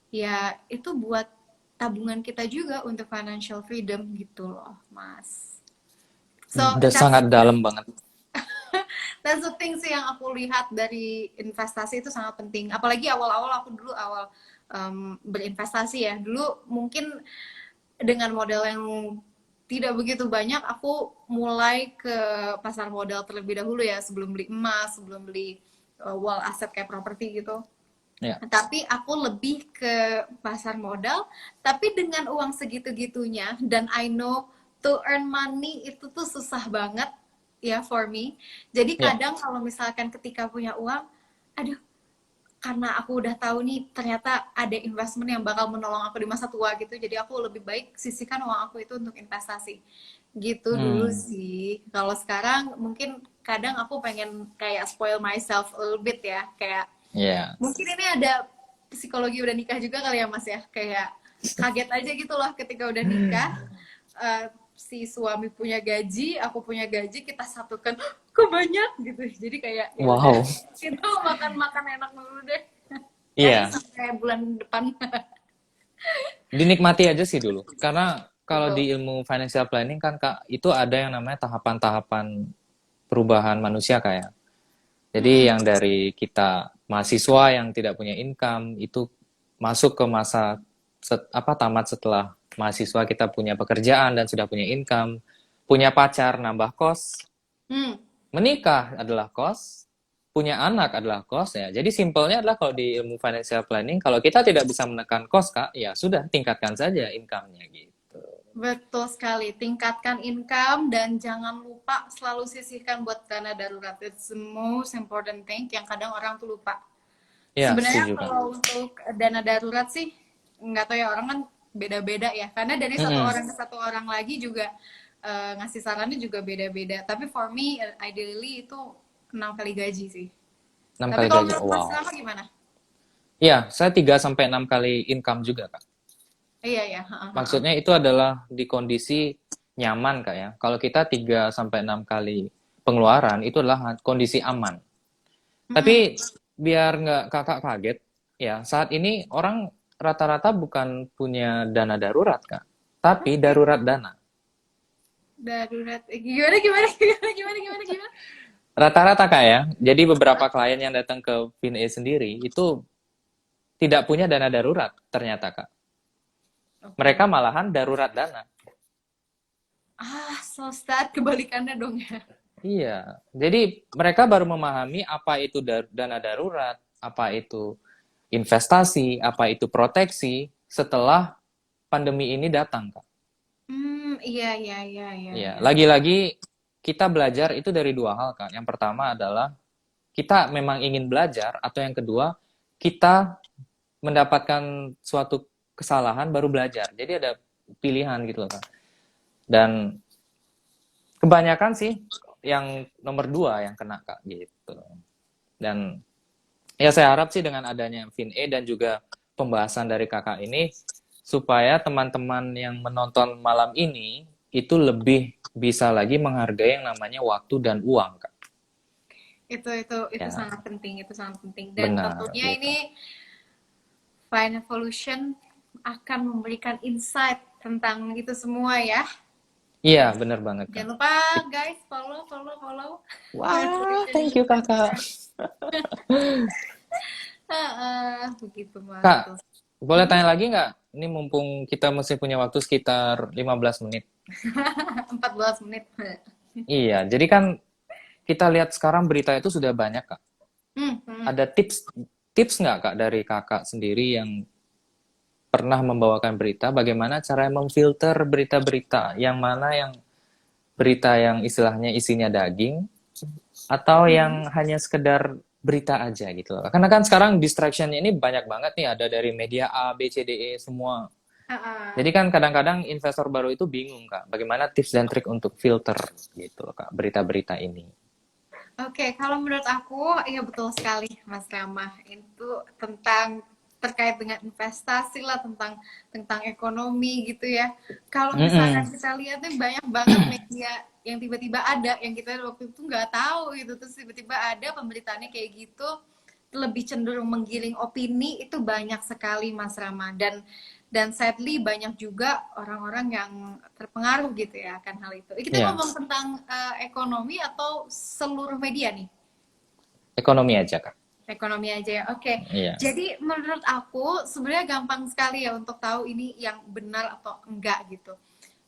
ya itu buat tabungan kita juga untuk financial freedom gitu loh, mas. So Udah that's sangat dalam banget. that's the thing sih yang aku lihat dari investasi itu sangat penting. Apalagi awal-awal aku dulu awal berinvestasi ya. Dulu mungkin dengan modal yang tidak begitu banyak, aku mulai ke pasar modal terlebih dahulu ya sebelum beli emas, sebelum beli wall aset kayak properti gitu. Ya. Tapi aku lebih ke pasar modal, tapi dengan uang segitu-gitunya, dan I know to earn money itu tuh susah banget ya for me. Jadi Ya. kadang kalau misalkan ketika punya uang, aduh, karena aku udah tahu nih ternyata ada investment yang bakal menolong aku di masa tua gitu, jadi aku lebih baik sisihkan uang aku itu untuk investasi gitu dulu Hmm. sih. Kalau sekarang mungkin kadang aku pengen kayak spoil myself a little bit ya, kayak Ya. mungkin ini ada psikologi udah nikah juga kali ya Mas ya, kayak kaget aja gitu loh ketika udah nikah, si suami punya gaji, aku punya gaji, kita satukan, kok banyak gitu. Jadi kayak ya udah, Wow. itu makan-makan enak dulu deh. Kayaknya Iya, sampai bulan depan. dinikmati aja sih dulu. Karena kalau Betul. di ilmu financial planning kan Kak, itu ada yang namanya tahapan-tahapan perubahan manusia kayak. Jadi Mm-mm. yang dari kita mahasiswa yang tidak punya income itu masuk ke masa tamat setelah mahasiswa kita punya pekerjaan dan sudah punya income, punya pacar nambah kos, Hmm. menikah adalah kos, punya anak adalah kos ya. Jadi simpelnya adalah kalau di ilmu financial planning, kalau kita tidak bisa menekan kos Kak, ya sudah tingkatkan saja income-nya gitu. Betul sekali, tingkatkan income dan jangan lupa selalu sisihkan buat dana darurat. It's the most important thing yang kadang orang tuh lupa. Ya, Sebenarnya setuju Kak. kalau untuk dana darurat sih nggak tahu ya, orang kan beda-beda ya. Karena dari satu Mm-mm. orang ke satu orang lagi juga ngasih sarannya juga beda-beda. Tapi for me ideally itu 6 kali gaji sih. 6 Tapi kali kalau gaji. menurut Mas Wow. Rama gimana? Iya, saya 3 sampai 6 kali income juga Kak. Iya ya. Maksudnya itu adalah di kondisi nyaman Kak ya. Kalau kita 3 sampai 6 kali pengeluaran itu adalah kondisi aman. Tapi biar nggak Kakak kaget, ya saat ini orang rata-rata bukan punya dana darurat Kak, tapi Oke. darurat dana. Darurat. Gimana gimana gimana gimana gimana gimana? Rata-rata Kak ya. Jadi beberapa klien yang datang ke FinA sendiri itu tidak punya dana darurat ternyata Kak. Mereka Oke. malahan darurat dana. Ah, so sad, kebalikannya dong ya. Iya, jadi mereka baru memahami apa itu dana darurat, apa itu investasi, apa itu proteksi setelah pandemi ini datang, Kak. Iya iya iya iya Iya, iya. lagi-lagi kita belajar itu dari dua hal, Kak. Yang pertama adalah kita memang ingin belajar, atau yang kedua, kita mendapatkan suatu kesalahan baru belajar. Jadi ada pilihan gitu loh, Kak. Dan kebanyakan sih yang nomor dua yang kena, Kak, gitu. Dan ya saya harap sih dengan adanya FinE dan juga pembahasan dari kakak ini, supaya teman-teman yang menonton malam ini itu lebih bisa lagi menghargai yang namanya waktu dan uang, Kak. Itu Ya, sangat penting, itu sangat penting. Dan benar tentunya gitu. ini Fine Evolution akan memberikan insight tentang itu semua ya. Iya, benar banget, Kak. Jangan lupa guys, follow follow follow Fine Wah, Evolution thank you, Kakak. Instagram. Begitu Kak, Mas. boleh tanya lagi nggak? Ini mumpung kita masih punya waktu sekitar 15 menit. 14 menit. Iya, jadi kan kita lihat sekarang berita itu sudah banyak, Kak. Hmm, hmm. Ada tips nggak, Kak, dari kakak sendiri yang pernah membawakan berita, bagaimana cara memfilter berita-berita, yang mana yang berita yang istilahnya isinya daging, atau yang hanya sekedar berita aja gitu loh. Karena kan sekarang distraction ini banyak banget nih, ada dari media A, B, C, D, E, semua. Jadi kan kadang-kadang investor baru itu bingung, Kak, bagaimana tips dan trik untuk filter gitu loh, Kak, berita-berita ini. Oke, kalau menurut aku, ya betul sekali, Mas Rama. Itu tentang terkait dengan investasi lah, tentang ekonomi gitu ya. Kalau misalkan Mm-mm. kita lihat nih banyak banget media yang tiba-tiba ada, yang kita waktu itu nggak tahu gitu, terus tiba-tiba ada pemberitaannya kayak gitu, lebih cenderung menggiring opini, itu banyak sekali Mas Rama. Dan sadly banyak juga orang-orang yang terpengaruh gitu ya akan hal itu. Kita Ya, ngomong tentang ekonomi atau seluruh media nih? ekonomi aja, Kak. Ekonomi aja ya. Oke. Iya. Jadi menurut aku sebenarnya gampang sekali ya untuk tahu ini yang benar atau enggak gitu.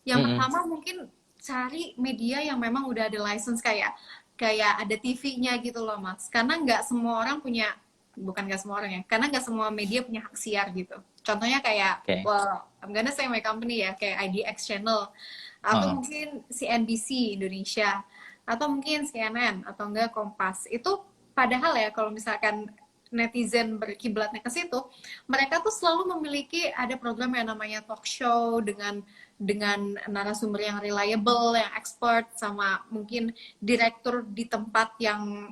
Yang Mm-mm. pertama mungkin cari media yang memang udah ada license, kayak kayak ada TV-nya gitu loh Mas. Karena nggak semua orang punya bukan nggak semua orang ya, karena nggak semua media punya hak siar gitu. Contohnya kayak, Oke. well, I'm gonna say my company ya, kayak IDX Channel, atau Heeh. mungkin CNBC Indonesia, atau mungkin CNN, atau enggak Kompas. Itu padahal ya, kalau misalkan netizen berkiblatnya ke situ, mereka tuh selalu memiliki ada program yang namanya talk show dengan narasumber yang reliable, yang expert, sama mungkin direktur di tempat yang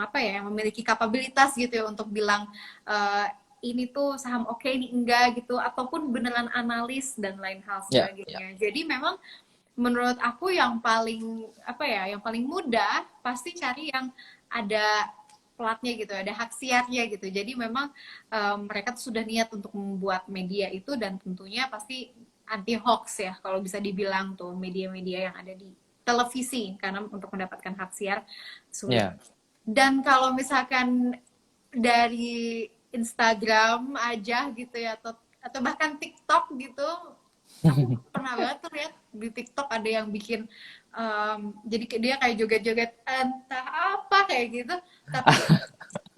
apa ya, yang memiliki kapabilitas gitu ya untuk bilang ini tuh saham oke, ini enggak gitu, ataupun beneran analis dan lain hal Ya, ya. sebagainya. Jadi memang menurut aku yang paling apa ya, yang paling mudah pasti cari yang ada platnya gitu, ada hak siarnya gitu. Jadi memang mereka tuh sudah niat untuk membuat media itu, dan tentunya pasti anti hoax ya kalau bisa dibilang tuh media-media yang ada di televisi, karena untuk mendapatkan hak siar sulit. Ya. Dan kalau misalkan dari Instagram aja gitu ya, atau bahkan TikTok gitu, aku pernah banget tuh lihat di TikTok ada yang bikin jadi dia kayak joget-joget entah apa kayak gitu, tapi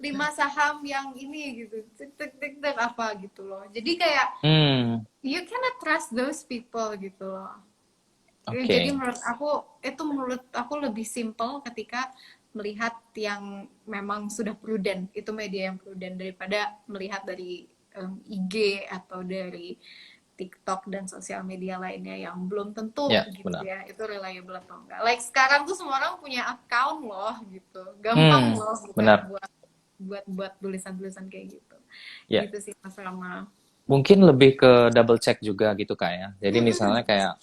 5 saham yang ini gitu, tek tek tek tek apa gitu loh. Jadi kayak Hmm, you cannot trust those people gitu loh. Jadi oke. menurut aku lebih simple ketika melihat yang memang sudah prudent, itu media yang prudent, daripada melihat dari IG atau dari TikTok dan sosial media lainnya yang belum tentu Ya, gitu benar. ya, itu reliable atau enggak. Like sekarang tuh semua orang punya account loh gitu, gampang Hmm, loh buka benar. buat tulisan-tulisan kayak gitu. Ya. Gitu sih Mas Rama. Mungkin lebih ke double check juga gitu Kak ya. Jadi misalnya kayak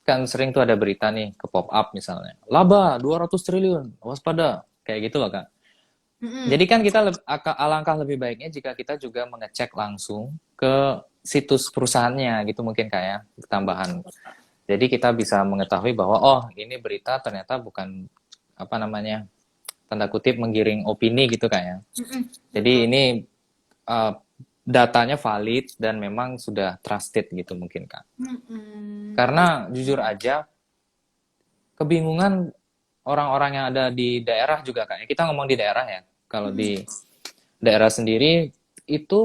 kan sering tuh ada berita nih ke pop up misalnya. Laba 200 triliun, waspada. Kayak gitu loh Kak. Jadi kan kita alangkah lebih baiknya jika kita juga mengecek langsung ke situs perusahaannya gitu mungkin Kak ya, tambahan. Jadi kita bisa mengetahui bahwa oh ini berita ternyata bukan apa namanya tanda kutip menggiring opini gitu Kak ya. Jadi Betul. ini uh, datanya valid dan memang sudah trusted gitu mungkin Kak. Karena Betul. jujur aja kebingungan orang-orang yang ada di daerah juga Kak. Kita ngomong di daerah ya. Kalau di daerah sendiri itu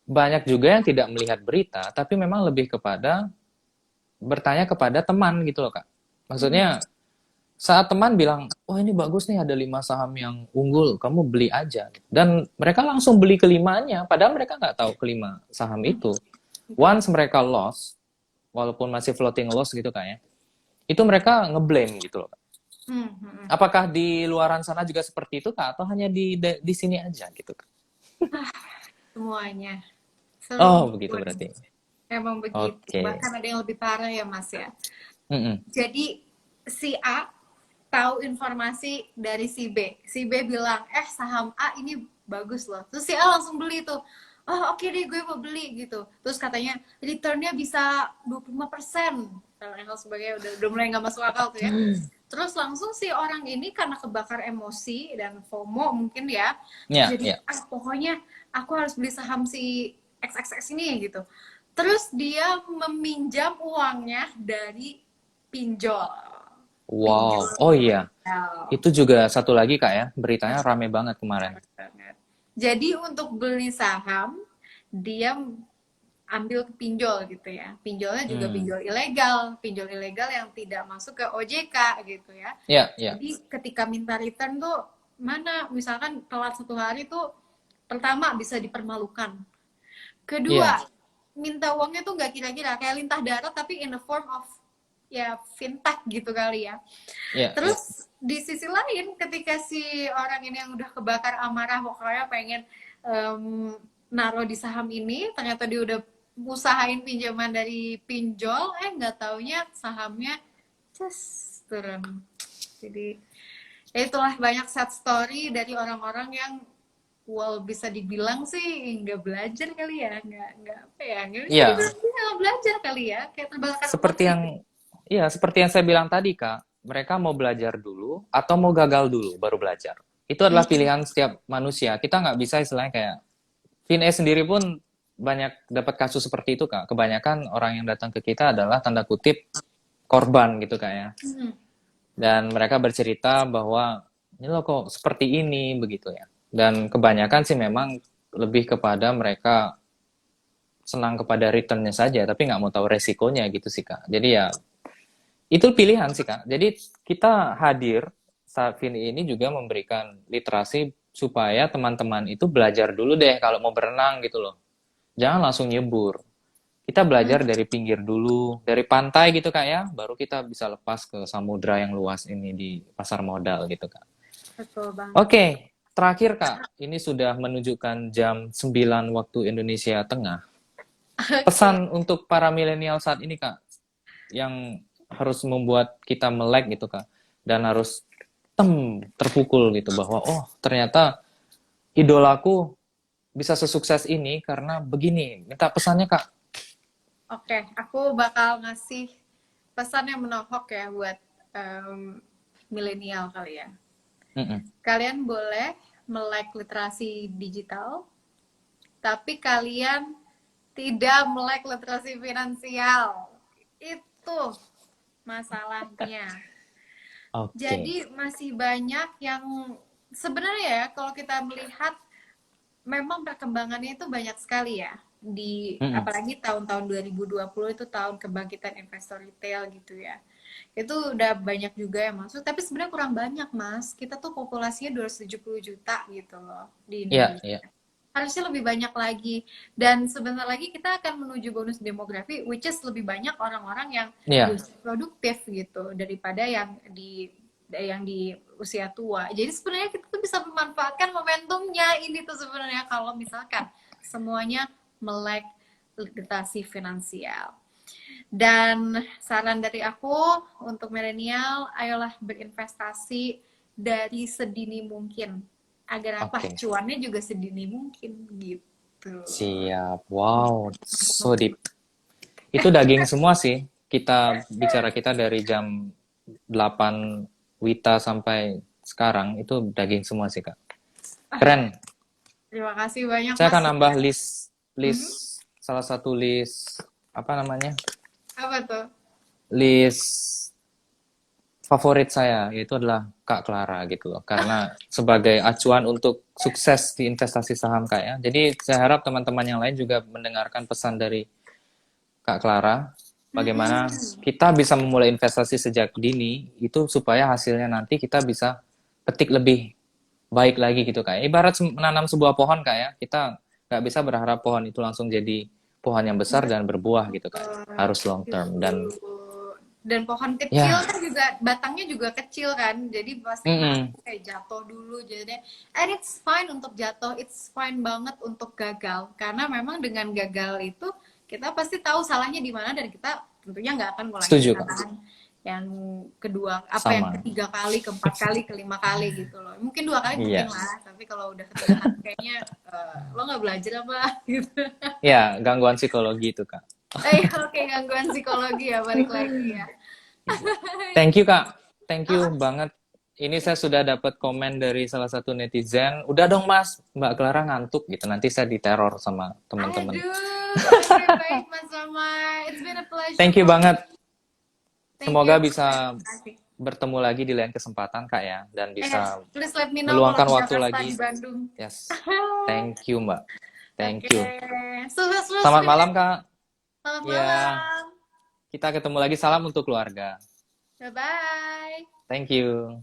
banyak juga yang tidak melihat berita, tapi memang lebih kepada bertanya kepada teman gitu loh Kak. Maksudnya saat teman bilang, oh ini bagus nih ada 5 saham yang unggul, kamu beli aja. Dan mereka langsung beli kelimanya, padahal mereka nggak tahu kelima saham itu. Betul. Once mereka loss, walaupun masih floating loss gitu Kak ya, itu mereka ngeblame gitu loh Kak. Apakah di luaran sana juga seperti itu Kak? Atau hanya di sini aja gitu Kak? Semuanya. Oh begitu Semuanya. berarti. Emang begitu. Oke. Bahkan ada yang lebih parah ya Mas ya. Mm-mm. Jadi si A tahu informasi dari si B. Si B bilang, saham A ini bagus loh. Terus si A langsung beli tuh. Oh oke deh gue mau beli gitu. Terus katanya returnnya bisa 25%. Dan hal sebagainya udah mulai nggak masuk akal tuh ya. Terus langsung si orang ini karena kebakar emosi dan FOMO mungkin ya. Ya, Jadi ya. pokoknya aku harus beli saham si XXX ini gitu. Terus dia meminjam uangnya dari pinjol. Wow. Pinjol Oh iya. ilegal. Itu juga satu lagi Kak ya, beritanya rame banget kemarin. Banget. Jadi untuk beli saham, dia ambil ke pinjol gitu ya. Pinjolnya juga Hmm. pinjol ilegal yang tidak masuk ke OJK gitu ya. Ya, ya. Jadi ketika minta return tuh mana misalkan telat 1 hari tuh, pertama bisa dipermalukan. Iya, Kedua, minta uangnya tuh nggak kira-kira, kayak lintah darat tapi in the form of ya fintech gitu kali ya. iya, iya. Terus di sisi lain ketika si orang ini yang udah kebakar amarah pokoknya pengen um, naruh di saham ini, ternyata dia udah usahain pinjaman dari pinjol, nggak taunya sahamnya turun. Jadi ya itulah banyak sad story dari orang-orang yang bisa dibilang sih nggak belajar kali ya, nggak apa ya, nggak bisa Iya, dibilang dia nggak belajar kali ya, kayak terbakar seperti emosi. yang iya, seperti yang saya bilang tadi, Kak. Mereka mau belajar dulu atau mau gagal dulu baru belajar. Itu adalah pilihan setiap manusia. Kita nggak bisa istilahnya kayak Vin sendiri pun banyak dapat kasus seperti itu, Kak. Kebanyakan orang yang datang ke kita adalah tanda kutip korban gitu, Kak ya. Dan mereka bercerita bahwa ini loh kok seperti ini begitu ya. Dan kebanyakan sih memang lebih kepada mereka senang kepada returnnya saja, tapi nggak mau tahu resikonya gitu sih Kak. Jadi ya itu pilihan sih Kak. Jadi kita hadir saat Vini ini juga memberikan literasi supaya teman-teman itu belajar dulu deh kalau mau berenang gitu loh. Jangan langsung nyebur. Kita belajar Hmm, dari pinggir dulu, dari pantai gitu Kak ya, baru kita bisa lepas ke samudra yang luas ini di pasar modal gitu Kak. betul banget. Oke, terakhir Kak, ini sudah menunjukkan jam 9 waktu Indonesia Tengah. Oke. Pesan untuk para milenial saat ini Kak, yang harus membuat kita melek gitu Kak, dan harus terpukul gitu bahwa oh ternyata idolaku bisa sesukses ini karena begini. Minta pesannya Kak. Oke, aku bakal ngasih pesan yang menohok ya buat milenial kali ya. Mm-mm. Kalian boleh melek literasi digital, tapi kalian tidak melek literasi finansial. Itu masalahnya. Oke. Jadi masih banyak yang sebenarnya ya kalau kita melihat memang perkembangannya itu banyak sekali ya di Mm-mm. apalagi tahun-tahun 2020 itu tahun kebangkitan investor retail gitu ya. Itu udah banyak juga yang masuk, tapi sebenarnya kurang banyak, Mas. Kita tuh populasinya 270 juta gitu loh di Iya, Indonesia. iya. Harusnya lebih banyak lagi. Dan sebentar lagi kita akan menuju bonus demografi, which is lebih banyak orang-orang yang di Iya, usia produktif gitu daripada yang di usia tua. Jadi sebenarnya kita tuh bisa memanfaatkan momentumnya ini tuh sebenarnya kalau misalkan semuanya melek literasi finansial. Dan saran dari aku untuk milenial, ayolah berinvestasi dari sedini mungkin. Agar apa? oke. Cuannya juga sedini mungkin gitu. Siap. Wow, so deep. Itu daging semua sih. Kita bicara kita dari jam 8 Wita sampai sekarang itu daging semua sih, Kak. Keren. Terima kasih banyak Saya Mas akan nambah sudah. list list Mhm. salah satu list apa namanya? Apa tuh? List favorit saya yaitu adalah Kak Clara gitu loh. Karena sebagai acuan untuk sukses di investasi saham Kak ya. Jadi saya harap teman-teman yang lain juga mendengarkan pesan dari Kak Clara, bagaimana Mhm. kita bisa memulai investasi sejak dini itu supaya hasilnya nanti kita bisa petik lebih baik lagi gitu Kak. Ibarat menanam sebuah pohon Kak ya, kita nggak bisa berharap pohon itu langsung jadi pohon yang besar dan berbuah gitu Kak. Harus long term dan Gitu. Dan pohon kecil ya, kan juga batangnya juga kecil kan, jadi pasti mm-mm, kayak jatuh dulu jadinya. And it's fine untuk jatuh, it's fine banget untuk gagal karena memang dengan gagal itu kita pasti tahu salahnya di mana dan kita tentunya nggak akan ngulangin setuju Kak. kesalahan yang kedua apa yang Sama. ketiga kali keempat kali kelima kali gitu loh, mungkin dua kali mungkin Iya. lah tapi kalau udah ketiga kali kayaknya lo nggak belajar apa gitu. Ya, gangguan psikologi itu Kak. Oke, gangguan psikologi ya, balik lagi ya. Thank you Kak. Thank you Oh, banget. Ini saya sudah dapat komen dari salah satu netizen. Udah dong Mas, Mbak Clara ngantuk gitu. Nanti saya diteror sama teman-teman. aduh, oke baik Mas Rama. It's been a pleasure Thank you for me. banget. Thank Semoga you. bisa Terima kasih. bertemu lagi di lain kesempatan Kak ya. Dan bisa Please let me know kalau meluangkan di waktu Jakarta, lagi. di Bandung. Yes. Thank you Mbak. Thank Oke, you. sukses Selamat Vin. malam Kak. Selamat Ya, malam. kita ketemu lagi. Salam untuk keluarga. Bye bye. Thank you.